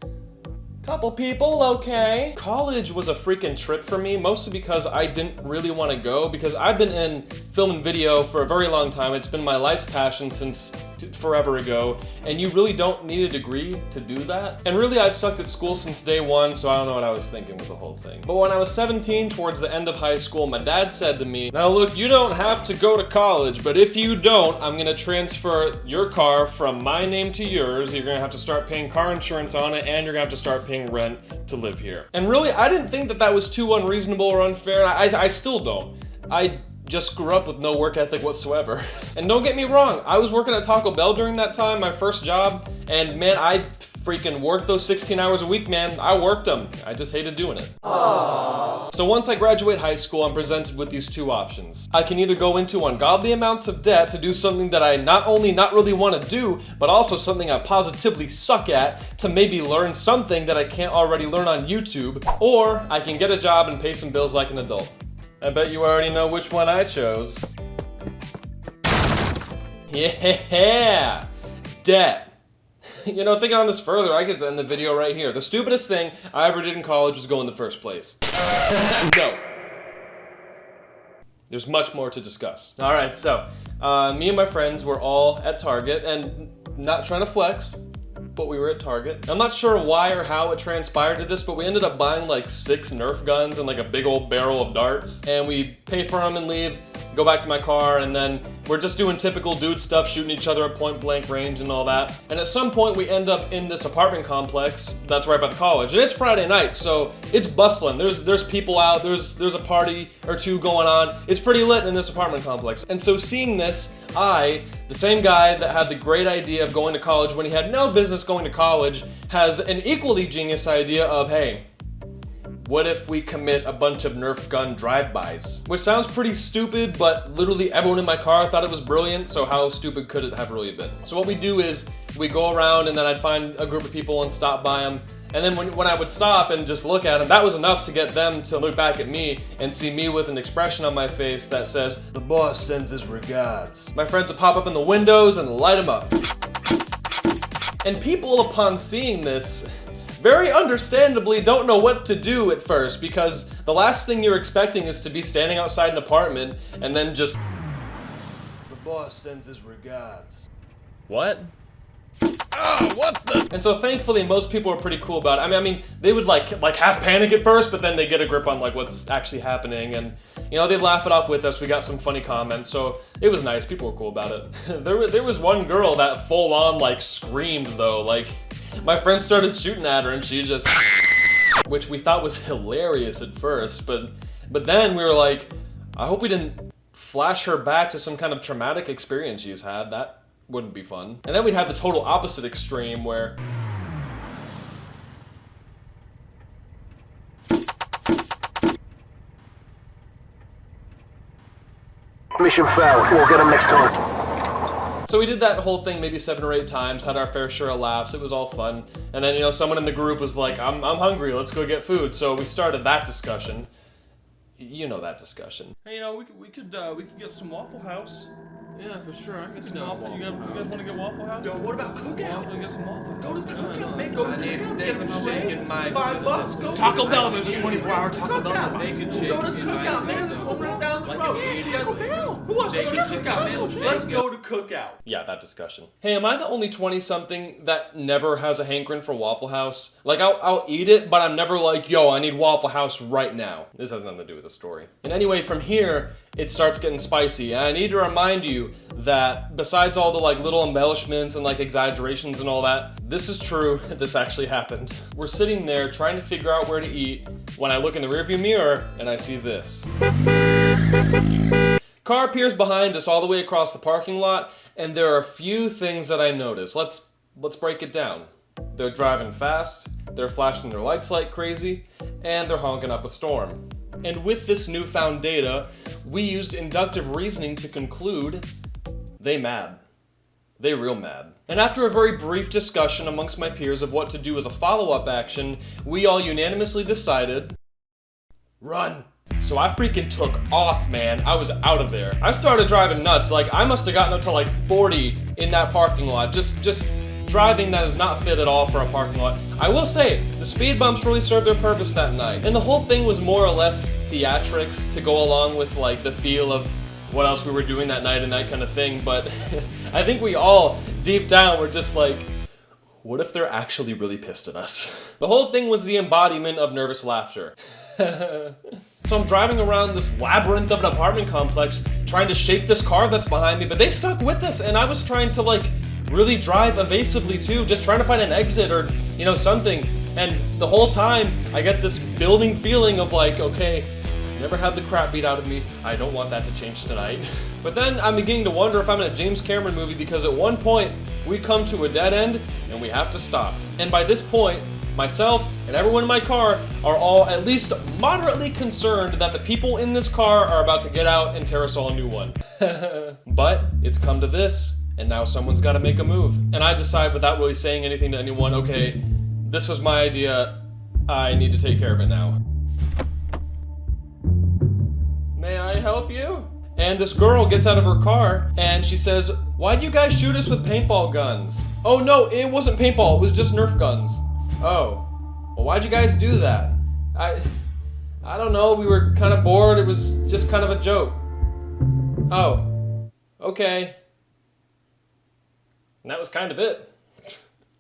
Couple people, okay. College was a freaking trip for me, mostly because I didn't really want to go, because I've been in film and video for a very long time. It's been my life's passion since forever ago, and you really don't need a degree to do that. And really, I've sucked at school since day one, so I don't know what I was thinking with the whole thing. But when I was 17, towards the end of high school, my dad said to me, now look, you don't have to go to college, but if you don't, I'm gonna transfer your car from my name to yours. You're gonna have to start paying car insurance on it, and you're gonna have to start paying rent to live here. And really, I didn't think that that was too unreasonable or unfair. I still don't. I just grew up with no work ethic whatsoever. And don't get me wrong, I was working at Taco Bell during that time, my first job, and man, I freaking worked those 16 hours a week, man. I worked them. I just hated doing it. Aww. So once I graduate high school, I'm presented with these two options. I can either go into ungodly amounts of debt to do something that I not only not really want to do, but also something I positively suck at to maybe learn something that I can't already learn on YouTube, or I can get a job and pay some bills like an adult. I bet you already know which one I chose. Yeah, debt. You know, thinking on this further, I could end the video right here. The stupidest thing I ever did in college was go in the first place. No. There's much more to discuss. All right, so me and my friends were all at Target, and not trying to flex, but we were at Target. I'm not sure why or how it transpired to this, but we ended up buying like 6 Nerf guns and like a big old barrel of darts, and we pay for them and leave, go back to my car, and then we're just doing typical dude stuff, shooting each other at point blank range and all that. And at some point we end up in this apartment complex that's right by the college, and it's Friday night, so it's bustling. There's people out, there's a party or two going on. It's pretty lit in this apartment complex. And so seeing this, I, the same guy that had the great idea of going to college when he had no business going to college, has an equally genius idea of, hey, what if we commit a bunch of Nerf gun drive-bys? Which sounds pretty stupid, but literally everyone in my car thought it was brilliant, so how stupid could it have really been? So what we do is, we go around and then I'd find a group of people and stop by them. And then when I would stop and just look at them, that was enough to get them to look back at me and see me with an expression on my face that says, "The boss sends his regards." My friends would pop up in the windows and light them up. And people, upon seeing this, very understandably don't know what to do at first, because the last thing you're expecting is to be standing outside an apartment and then just, "The boss sends his regards." What? Oh, what the? And so thankfully most people are pretty cool about it. I mean, they would like half panic at first, but then they get a grip on like what's actually happening, and you know, they'd laugh it off with us. We got some funny comments, so it was nice. People were cool about it. There was one girl that full on like screamed though. Like, my friend started shooting at her and she just, which we thought was hilarious at first, but then we were like, I hope we didn't flash her back to some kind of traumatic experience she's had. That wouldn't be fun. And then we'd have the total opposite extreme where mission failed. We'll get him next time. So we did that whole thing maybe 7 or 8 times, had our fair share of laughs, it was all fun. And then, you know, someone in the group was like, I'm hungry, let's go get food. So we started that discussion. You know that discussion. Hey, you know, we could get some Waffle House. Yeah, for sure. I can Some waffle. You guys want to get Waffle House? Yo, what about Cookout? Get some waffle. Go to Cookout, man. Go to I need Cookout. steak and shake in my $5. Taco Bell, there's a 24-hour Taco Bell. Steak and shake. Go to Cookout, man. Just open it down the road. Yeah, Taco Bell. Who wants to go to Cookout? Let's go to Cookout. Yeah, that discussion. Hey, am I the only 20-something that never has a hankering for Waffle House? Like, I'll eat it, but I'm never like, yo, I need Waffle House right now. This has nothing to do with the story. And anyway, from here, it starts getting spicy. And I need to remind you that besides all the like little embellishments and like exaggerations and all that, this is true. This actually happened. We're sitting there trying to figure out where to eat when I look in the rearview mirror and I see this. Car appears behind us all the way across the parking lot, and there are a few things that I notice. Let's break it down. They're driving fast, they're flashing their lights like crazy, and they're honking up a storm. And with this newfound data, we used inductive reasoning to conclude they mad. They real mad. And after a very brief discussion amongst my peers of what to do as a follow-up action, we all unanimously decided, run. So I freaking took off, man. I was out of there. I started driving nuts. Like, I must have gotten up to like 40 in that parking lot. Just driving that is not fit at all for a parking lot. I will say, the speed bumps really served their purpose that night. And the whole thing was more or less theatrics to go along with like the feel of what else we were doing that night and that kind of thing. But I think we all, deep down, were just like, what if they're actually really pissed at us? The whole thing was the embodiment of nervous laughter. So I'm driving around this labyrinth of an apartment complex, trying to shake this car that's behind me, but they stuck with us, and I was trying to like really drive evasively too, just trying to find an exit or, you know, something. And the whole time I get this building feeling of like, okay, never had the crap beat out of me. I don't want that to change tonight. But then I'm beginning to wonder if I'm in a James Cameron movie, because at one point we come to a dead end and we have to stop. And by this point, myself and everyone in my car are all at least moderately concerned that the people in this car are about to get out and tear us all a new one. But it's come to this, and now someone's got to make a move. And I decide, without really saying anything to anyone, okay, this was my idea, I need to take care of it now. May I help you? And this girl gets out of her car and she says, why'd you guys shoot us with paintball guns? Oh no, it wasn't paintball, it was just Nerf guns. Oh, well, why'd you guys do that? I don't know, we were kind of bored, it was just kind of a joke. Oh, okay. And that was kind of it.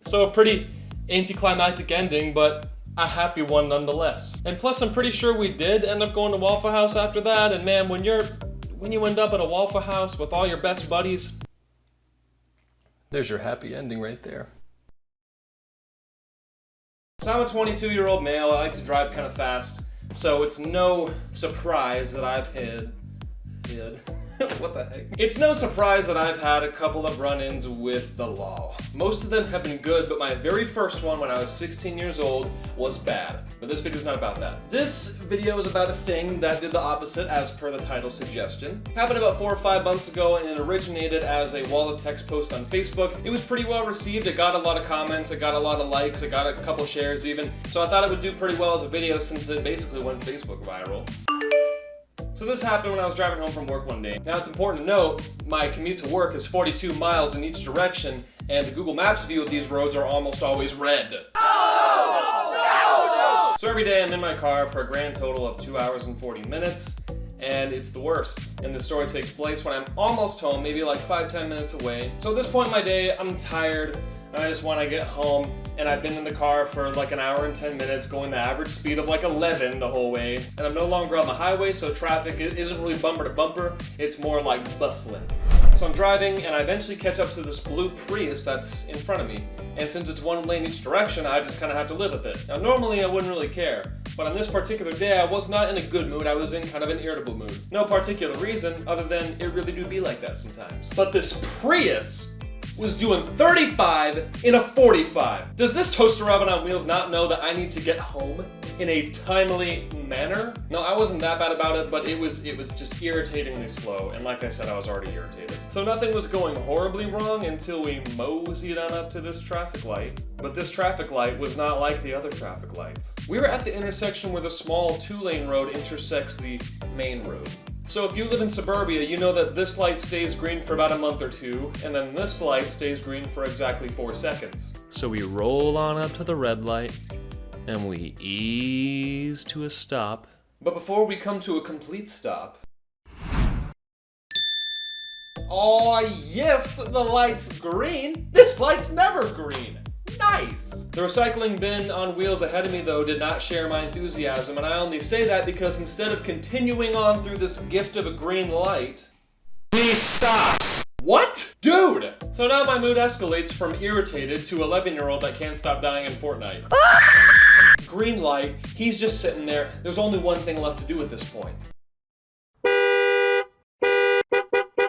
So a pretty anticlimactic ending, but a happy one nonetheless. And plus, I'm pretty sure we did end up going to Waffle House after that, and man, when you end up at a Waffle House with all your best buddies, there's your happy ending right there. So I'm a 22-year-old male, I like to drive kind of fast, so it's no surprise that I've hid. What the heck? It's no surprise that I've had a couple of run-ins with the law. Most of them have been good, but my very first one when I was 16 years old was bad. But this video is not about that. This video is about a thing that did the opposite, as per the title suggestion. Happened about 4 or 5 months ago, and it originated as a wall of text post on Facebook. It was pretty well received, it got a lot of comments, it got a lot of likes, it got a couple shares even. So I thought it would do pretty well as a video since it basically went Facebook viral. So this happened when I was driving home from work one day. Now it's important to note, my commute to work is 42 miles in each direction, and the Google Maps view of these roads are almost always red. Oh, no! So every day I'm in my car for a grand total of 2 hours and 40 minutes, and it's the worst. And the story takes place when I'm almost home, maybe like 5-10 minutes away. So at this point in my day, I'm tired, and I just want to get home. And I've been in the car for like an hour and 10 minutes, going the average speed of like 11 the whole way. And I'm no longer on the highway, so traffic isn't really bumper to bumper, it's more like bustling. So I'm driving, and I eventually catch up to this blue Prius that's in front of me. And since it's one lane each direction, I just kind of have to live with it. Now normally I wouldn't really care, but on this particular day I was not in a good mood, I was in kind of an irritable mood. No particular reason, other than it really do be like that sometimes. But this Prius was doing 35 in a 45. Does this toaster oven on wheels not know that I need to get home in a timely manner? No, I wasn't that bad about it, but it was just irritatingly slow, and like I said, I was already irritated. So nothing was going horribly wrong until we moseyed on up to this traffic light. But this traffic light was not like the other traffic lights. We were at the intersection where the small 2-lane road intersects the main road. So if you live in suburbia, you know that this light stays green for about a month or two, and then this light stays green for exactly 4 seconds. So we roll on up to the red light, and we ease to a stop. But before we come to a complete stop... Oh yes, the light's green! This light's never green! Nice! The recycling bin on wheels ahead of me, though, did not share my enthusiasm, and I only say that because instead of continuing on through this gift of a green light, he stops! What? Dude! So now my mood escalates from irritated to 11-year-old that can't stop dying in Fortnite. Green light, he's just sitting there, there's only one thing left to do at this point.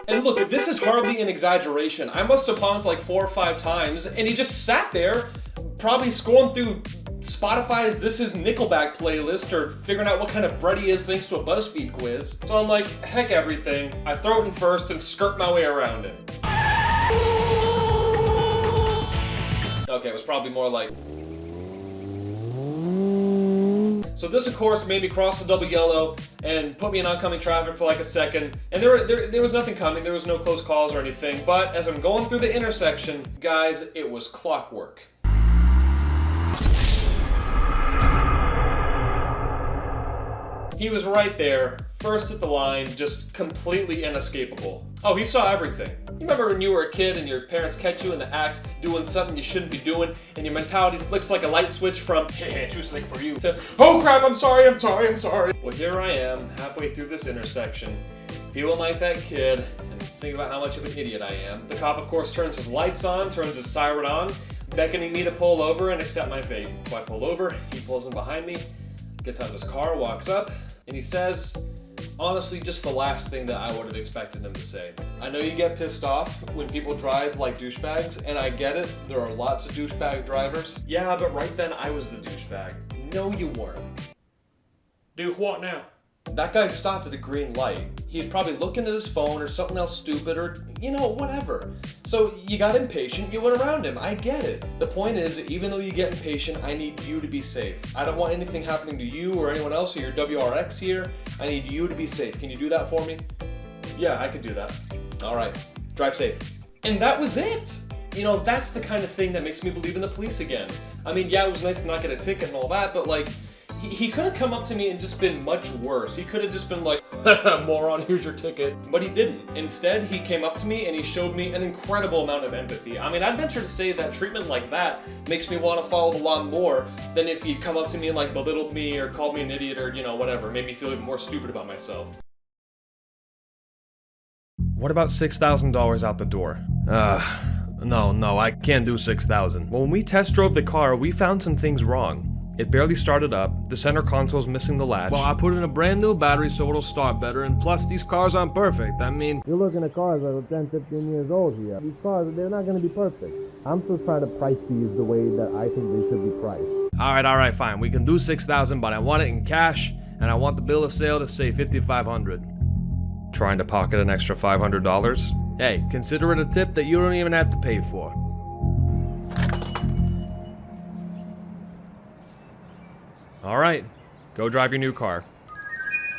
And look, this is hardly an exaggeration. I must have honked like 4 or 5 times, and he just sat there, probably scrolling through Spotify's This Is Nickelback playlist, or figuring out what kind of bread he is thanks to a BuzzFeed quiz. So I'm like, heck everything. I throw it in first and skirt my way around it. Okay, it was probably more like... So this, of course, made me cross the double yellow and put me in oncoming traffic for like a second. And there was nothing coming. There was no close calls or anything. But as I'm going through the intersection, guys, it was clockwork. He was right there, first at the line, just completely inescapable. Oh, he saw everything. You remember when you were a kid and your parents catch you in the act doing something you shouldn't be doing, and your mentality flicks like a light switch from, hey, too slick for you, to, oh crap, I'm sorry. Well, here I am, halfway through this intersection, feeling like that kid, and thinking about how much of an idiot I am. The cop, of course, turns his lights on, turns his siren on, beckoning me to pull over and accept my fate. So I pull over, he pulls in behind me, gets out of his car, walks up, And he says, honestly, just the last thing that I would have expected him to say. I know you get pissed off when people drive like douchebags, and I get it. There are lots of douchebag drivers. Yeah, but right then I was the douchebag. No, you weren't. Do what now? That guy stopped at a green light. He's probably looking at his phone or something else stupid or, you know, whatever. So you got impatient, you went around him. I get it. The point is, even though you get impatient, I need you to be safe. I don't want anything happening to you or anyone else or your WRX here. I need you to be safe. Can you do that for me? Yeah, I could do that. All right, drive safe. And that was it. You know, that's the kind of thing that makes me believe in the police again. I mean, yeah, it was nice to not get a ticket and all that, but like, he could have come up to me and just been much worse. He could have just been like, moron, here's your ticket. But he didn't. Instead, he came up to me and he showed me an incredible amount of empathy. I mean, I'd venture to say that treatment like that makes me want to follow the law more than if he'd come up to me and like belittled me or called me an idiot or, you know, whatever, made me feel even more stupid about myself. What about $6,000 out the door? No, I can't do 6,000. Well, when we test drove the car, we found some things wrong. It barely started up, the center console's missing the latch. Well, I put in a brand new battery so it'll start better, and plus these cars aren't perfect. I mean, you're looking at cars that are 10, 15 years old here. These cars, they're not going to be perfect. I'm just trying to price these the way that I think they should be priced. Alright, fine. We can do 6,000, but I want it in cash, and I want the bill of sale to say $5,500. Trying to pocket an extra $500? Hey, consider it a tip that you don't even have to pay for. Alright, go drive your new car.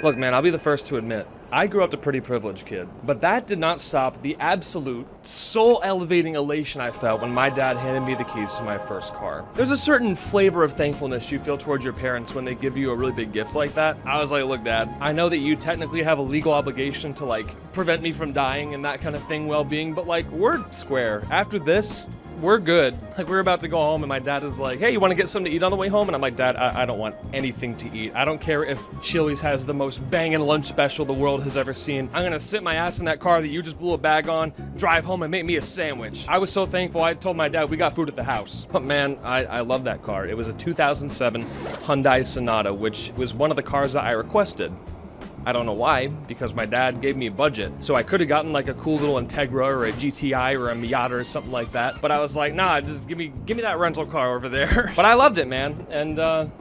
Look, man, I'll be the first to admit, I grew up a pretty privileged kid, but that did not stop the absolute soul-elevating elation I felt when my dad handed me the keys to my first car. There's a certain flavor of thankfulness you feel towards your parents when they give you a really big gift like that. I was like, look, Dad, I know that you technically have a legal obligation to, like, prevent me from dying and that kind of thing, well-being, but, like, we're square. After this, we're good. Like, we're about to go home and my dad is like, hey, you want to get something to eat on the way home? And I'm like, Dad, I don't want anything to eat. I don't care if Chili's has the most banging lunch special the world has ever seen. I'm gonna sit my ass in that car that you just blew a bag on, drive home and make me a sandwich. I was so thankful I told my dad we got food at the house. But man, I love that car. It was a 2007 Hyundai Sonata, which was one of the cars that I requested. I don't know why, because my dad gave me a budget, so I could have gotten like a cool little Integra or a GTI or a Miata or something like that, but I was like, nah, just give me that rental car over there. But I loved it, man, and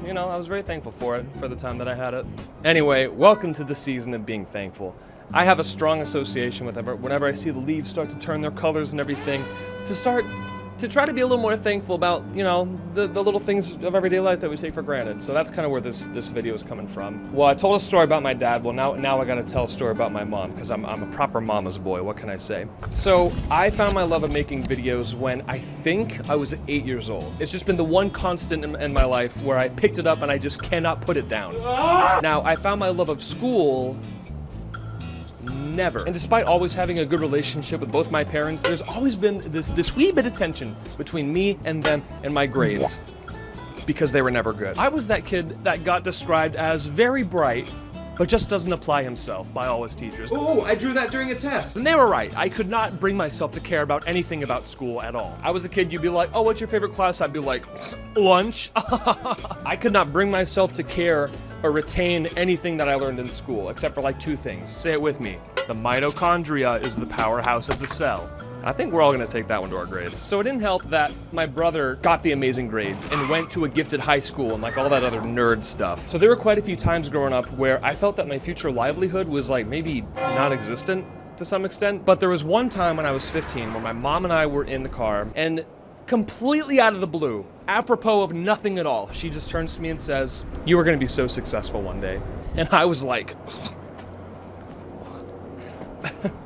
you know, I was very thankful for it, for the time that I had it. Anyway, welcome to the season of being thankful. I have a strong association with it whenever I see the leaves start to turn their colors and everything, to try to be a little more thankful about, you know, the little things of everyday life that we take for granted. So that's kind of where this video is coming from. Well, I told a story about my dad. Well, now I gotta tell a story about my mom, because I'm a proper mama's boy. What can I say? So I found my love of making videos when I think I was 8 years old. It's just been the one constant in my life where I picked it up and I just cannot put it down. Now, I found my love of school never. And despite always having a good relationship with both my parents, there's always been this wee bit of tension between me and them and my grades, because they were never good. I was that kid that got described as very bright, but just doesn't apply himself by all his teachers. Ooh, I drew that during a test. And they were right. I could not bring myself to care about anything about school at all. I was a kid, you'd be like, oh, what's your favorite class? I'd be like, lunch. I could not bring myself to care or retain anything that I learned in school, except for like two things. Say it with me. The mitochondria is the powerhouse of the cell. I think we're all gonna take that one to our graves. So it didn't help that my brother got the amazing grades and went to a gifted high school and like all that other nerd stuff. So there were quite a few times growing up where I felt that my future livelihood was like maybe non-existent to some extent. But there was one time when I was 15 where my mom and I were in the car, and completely out of the blue, apropos of nothing at all, she just turns to me and says, you are gonna be so successful one day. And I was like,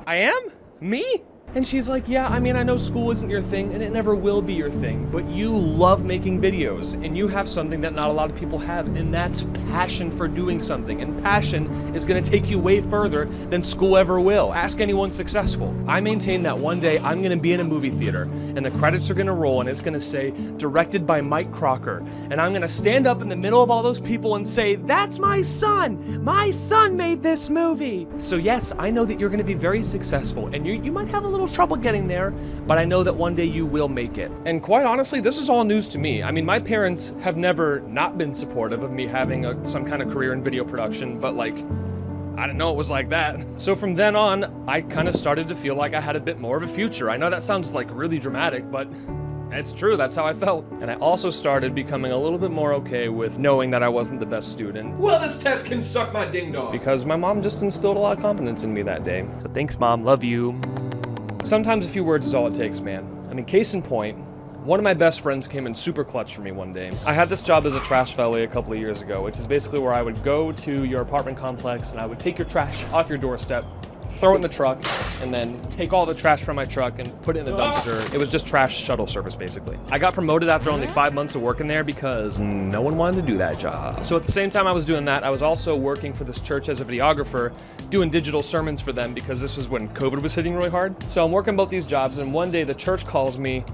I am? Me? And she's like, yeah, I mean, I know school isn't your thing, and it never will be your thing, but you love making videos, and you have something that not a lot of people have, and that's passion for doing something, and passion is gonna take you way further than school ever will. Ask anyone successful. I maintain that one day I'm gonna be in a movie theater, and the credits are gonna roll, and it's gonna say, directed by Mike Crocker, and I'm gonna stand up in the middle of all those people and say, that's my son! My son made this movie! So yes, I know that you're gonna be very successful, and you might have a little little trouble getting there, but I know that one day you will make it. And quite honestly, this is all news to me. I mean, my parents have never not been supportive of me having some kind of career in video production, but like, I didn't know it was like that. So from then on, I kind of started to feel like I had a bit more of a future. I know that sounds like really dramatic, but it's true, that's how I felt. And I also started becoming a little bit more okay with knowing that I wasn't the best student. Well, this test can suck my ding dong. Because my mom just instilled a lot of confidence in me that day. So thanks, Mom, love you. Sometimes a few words is all it takes, man. I mean, case in point, one of my best friends came in super clutch for me one day. I had this job as a trash valet a couple of years ago, which is basically where I would go to your apartment complex and I would take your trash off your doorstep, throw it in the truck, and then take all the trash from my truck and put it in the dumpster. It was just trash shuttle service, basically. I got promoted after only 5 months of working there because no one wanted to do that job. So at the same time I was doing that, I was also working for this church as a videographer, doing digital sermons for them because this was when COVID was hitting really hard. So I'm working both these jobs, and one day the church calls me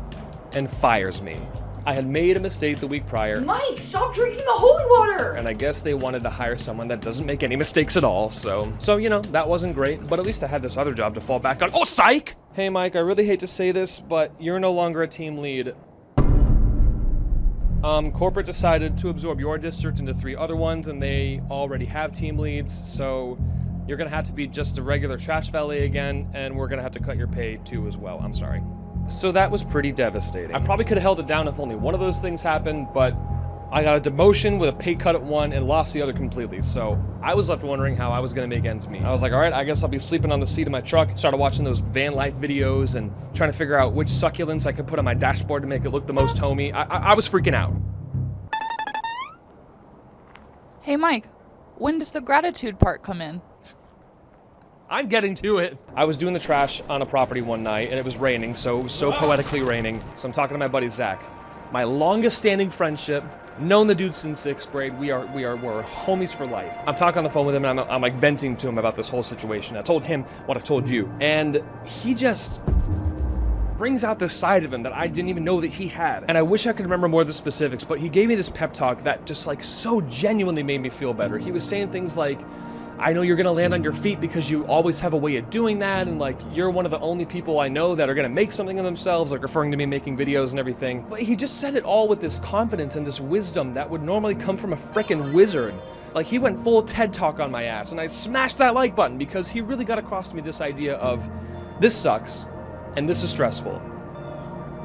and fires me. I had made a mistake the week prior. Mike, stop drinking the holy water! And I guess they wanted to hire someone that doesn't make any mistakes at all, so you know, that wasn't great, but at least I had this other job to fall back on. Oh, psych! Hey, Mike, I really hate to say this, but you're no longer a team lead. Corporate decided to absorb your district into 3 other ones, and they already have team leads, so you're gonna have to be just a regular trash valet again, and we're gonna have to cut your pay too as well. I'm sorry. So that was pretty devastating. I probably could have held it down if only one of those things happened, but I got a demotion with a pay cut at one and lost the other completely. So I was left wondering how I was gonna make ends meet. I was like, all right, I guess I'll be sleeping on the seat of my truck. Started watching those van life videos and trying to figure out which succulents I could put on my dashboard to make it look the most homey. I was freaking out. Hey Mike, when does the gratitude part come in? I'm getting to it. I was doing the trash on a property one night and it was raining, so poetically raining. So I'm talking to my buddy Zach. My longest standing friendship, known the dude since 6th grade. We're homies for life. I'm talking on the phone with him and I'm like venting to him about this whole situation. I told him what I told you. And he just brings out this side of him that I didn't even know that he had. And I wish I could remember more of the specifics, but he gave me this pep talk that just like so genuinely made me feel better. He was saying things like, I know you're gonna land on your feet because you always have a way of doing that, and like you're one of the only people I know that are gonna make something of themselves, like referring to me making videos and everything. But he just said it all with this confidence and this wisdom that would normally come from a frickin' wizard. Like he went full TED Talk on my ass, and I smashed that like button because he really got across to me this idea of this sucks and this is stressful,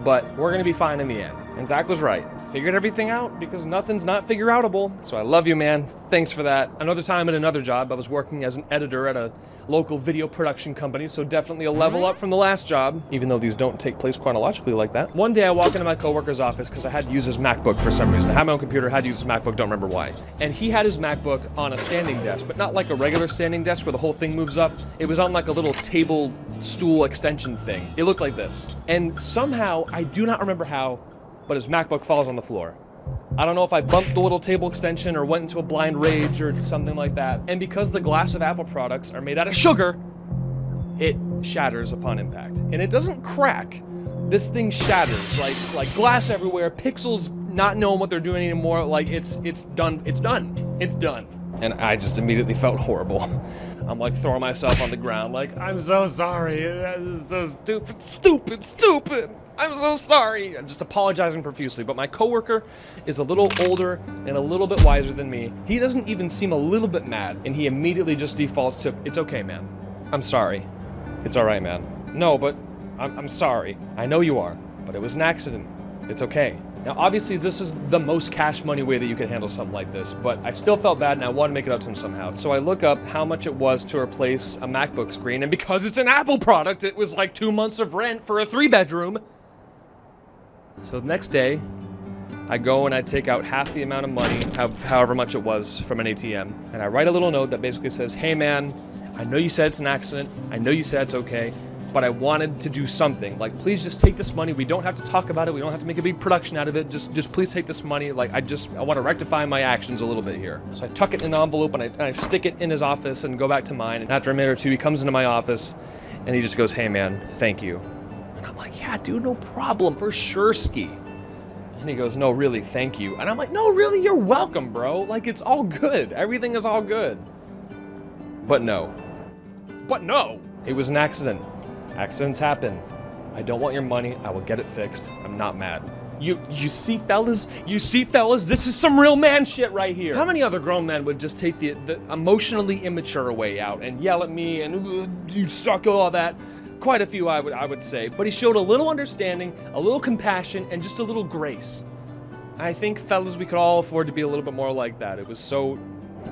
but we're gonna be fine in the end. And Zach was right. Figured everything out because nothing's not figure outable. So I love you, man. Thanks for that. Another time at another job, I was working as an editor at a local video production company, so definitely a level up from the last job, even though these don't take place chronologically like that. One day I walk into my coworker's office because I had to use his MacBook for some reason. I had my own computer, had to use his MacBook, don't remember why. And he had his MacBook on a standing desk, but not like a regular standing desk where the whole thing moves up. It was on like a little table stool extension thing. It looked like this. And somehow, I do not remember how, but his MacBook falls on the floor. I don't know if I bumped the little table extension or went into a blind rage or something like that. And because the glass of Apple products are made out of sugar, it shatters upon impact. And it doesn't crack. This thing shatters, like glass everywhere, pixels not knowing what they're doing anymore. Like it's done. And I just immediately felt horrible. I'm like throwing myself on the ground like, I'm so sorry. That is so stupid. I'm so sorry. I'm just apologizing profusely, but my coworker is a little older and a little bit wiser than me. He doesn't even seem a little bit mad, and he immediately just defaults to, it's okay, man. I'm sorry. It's all right, man. No, but I'm sorry. I know you are, but it was an accident. It's okay. Now, obviously, this is the most cash money way that you could handle something like this, but I still felt bad and I wanted to make it up to him somehow. So I look up how much it was to replace a MacBook screen, and because it's an Apple product, it was like 2 months of rent for a 3-bedroom. So the next day, I go and I take out half the amount of money, however much it was, from an ATM, and I write a little note that basically says, hey man, I know you said it's an accident, I know you said it's okay, but I wanted to do something. Like, please just take this money. We don't have to talk about it. We don't have to make a big production out of it. Just please take this money. Like, I want to rectify my actions a little bit here. So I tuck it in an envelope and I stick it in his office and go back to mine. And after a minute or two, he comes into my office and he just goes, hey man, thank you. And I'm like, yeah, dude, no problem, for sure, Ski. And he goes, no, really, thank you. And I'm like, no, really, you're welcome, bro. Like, it's all good. Everything is all good. But no. It was an accident. Accidents happen. I don't want your money. I will get it fixed. I'm not mad. You see, fellas? You see, fellas? This is some real man shit right here. How many other grown men would just take the emotionally immature way out and yell at me and you suck, all that? Quite a few, I would say. But he showed a little understanding, a little compassion, and just a little grace. I think, fellas, we could all afford to be a little bit more like that. It was so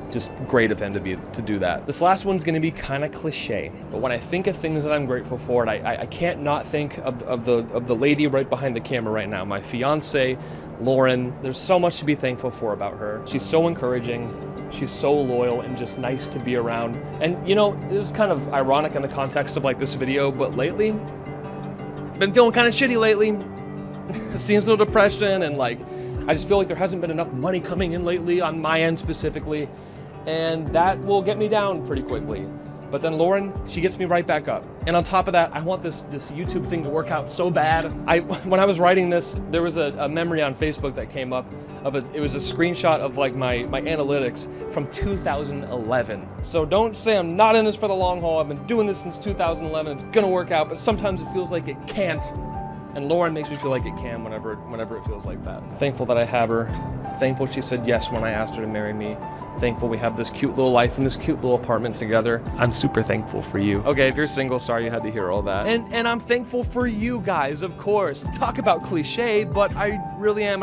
just great of him to do that. This last one's gonna be kind of cliche, but when I think of things that I'm grateful for, and I can't not think of the lady right behind the camera right now, my fiance, Lauren. There's so much to be thankful for about her. She's so encouraging, she's so loyal, and just nice to be around. And you know, this is kind of ironic in the context of like this video, but lately, I've been feeling kind of shitty lately. Seeing a little depression, and like, I just feel like there hasn't been enough money coming in lately on my end specifically, and that will get me down pretty quickly. But then Lauren, she gets me right back up. And on top of that, I want this YouTube thing to work out so bad. When I was writing this, there was a memory on Facebook that came up of it was a screenshot of like my analytics from 2011. So don't say I'm not in this for the long haul. I've been doing this since 2011. It's gonna work out, but sometimes it feels like it can't. And Lauren makes me feel like it can whenever it feels like that. Thankful that I have her. Thankful she said yes when I asked her to marry me. Thankful we have this cute little life in this cute little apartment together. I'm super thankful for you. Okay, if you're single, sorry you had to hear all that. And I'm thankful for you guys, of course. Talk about cliche, but I really am,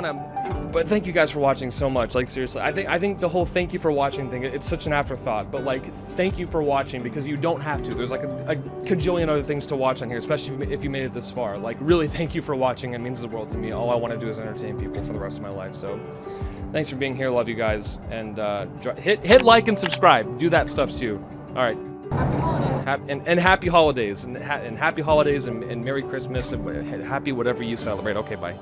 but thank you guys for watching so much. Like, seriously, I think the whole thank you for watching thing, it's such an afterthought, but like, thank you for watching, because you don't have to. There's like a cajillion other things to watch on here, especially if you made it this far. Like, really, thank you for watching. It means the world to me. All I want to do is entertain people for the rest of my life, so thanks for being here. Love you guys, and hit like and subscribe. Do that stuff too. All right. Happy holidays, and happy holidays, and Merry Christmas, and happy whatever you celebrate. Okay, bye.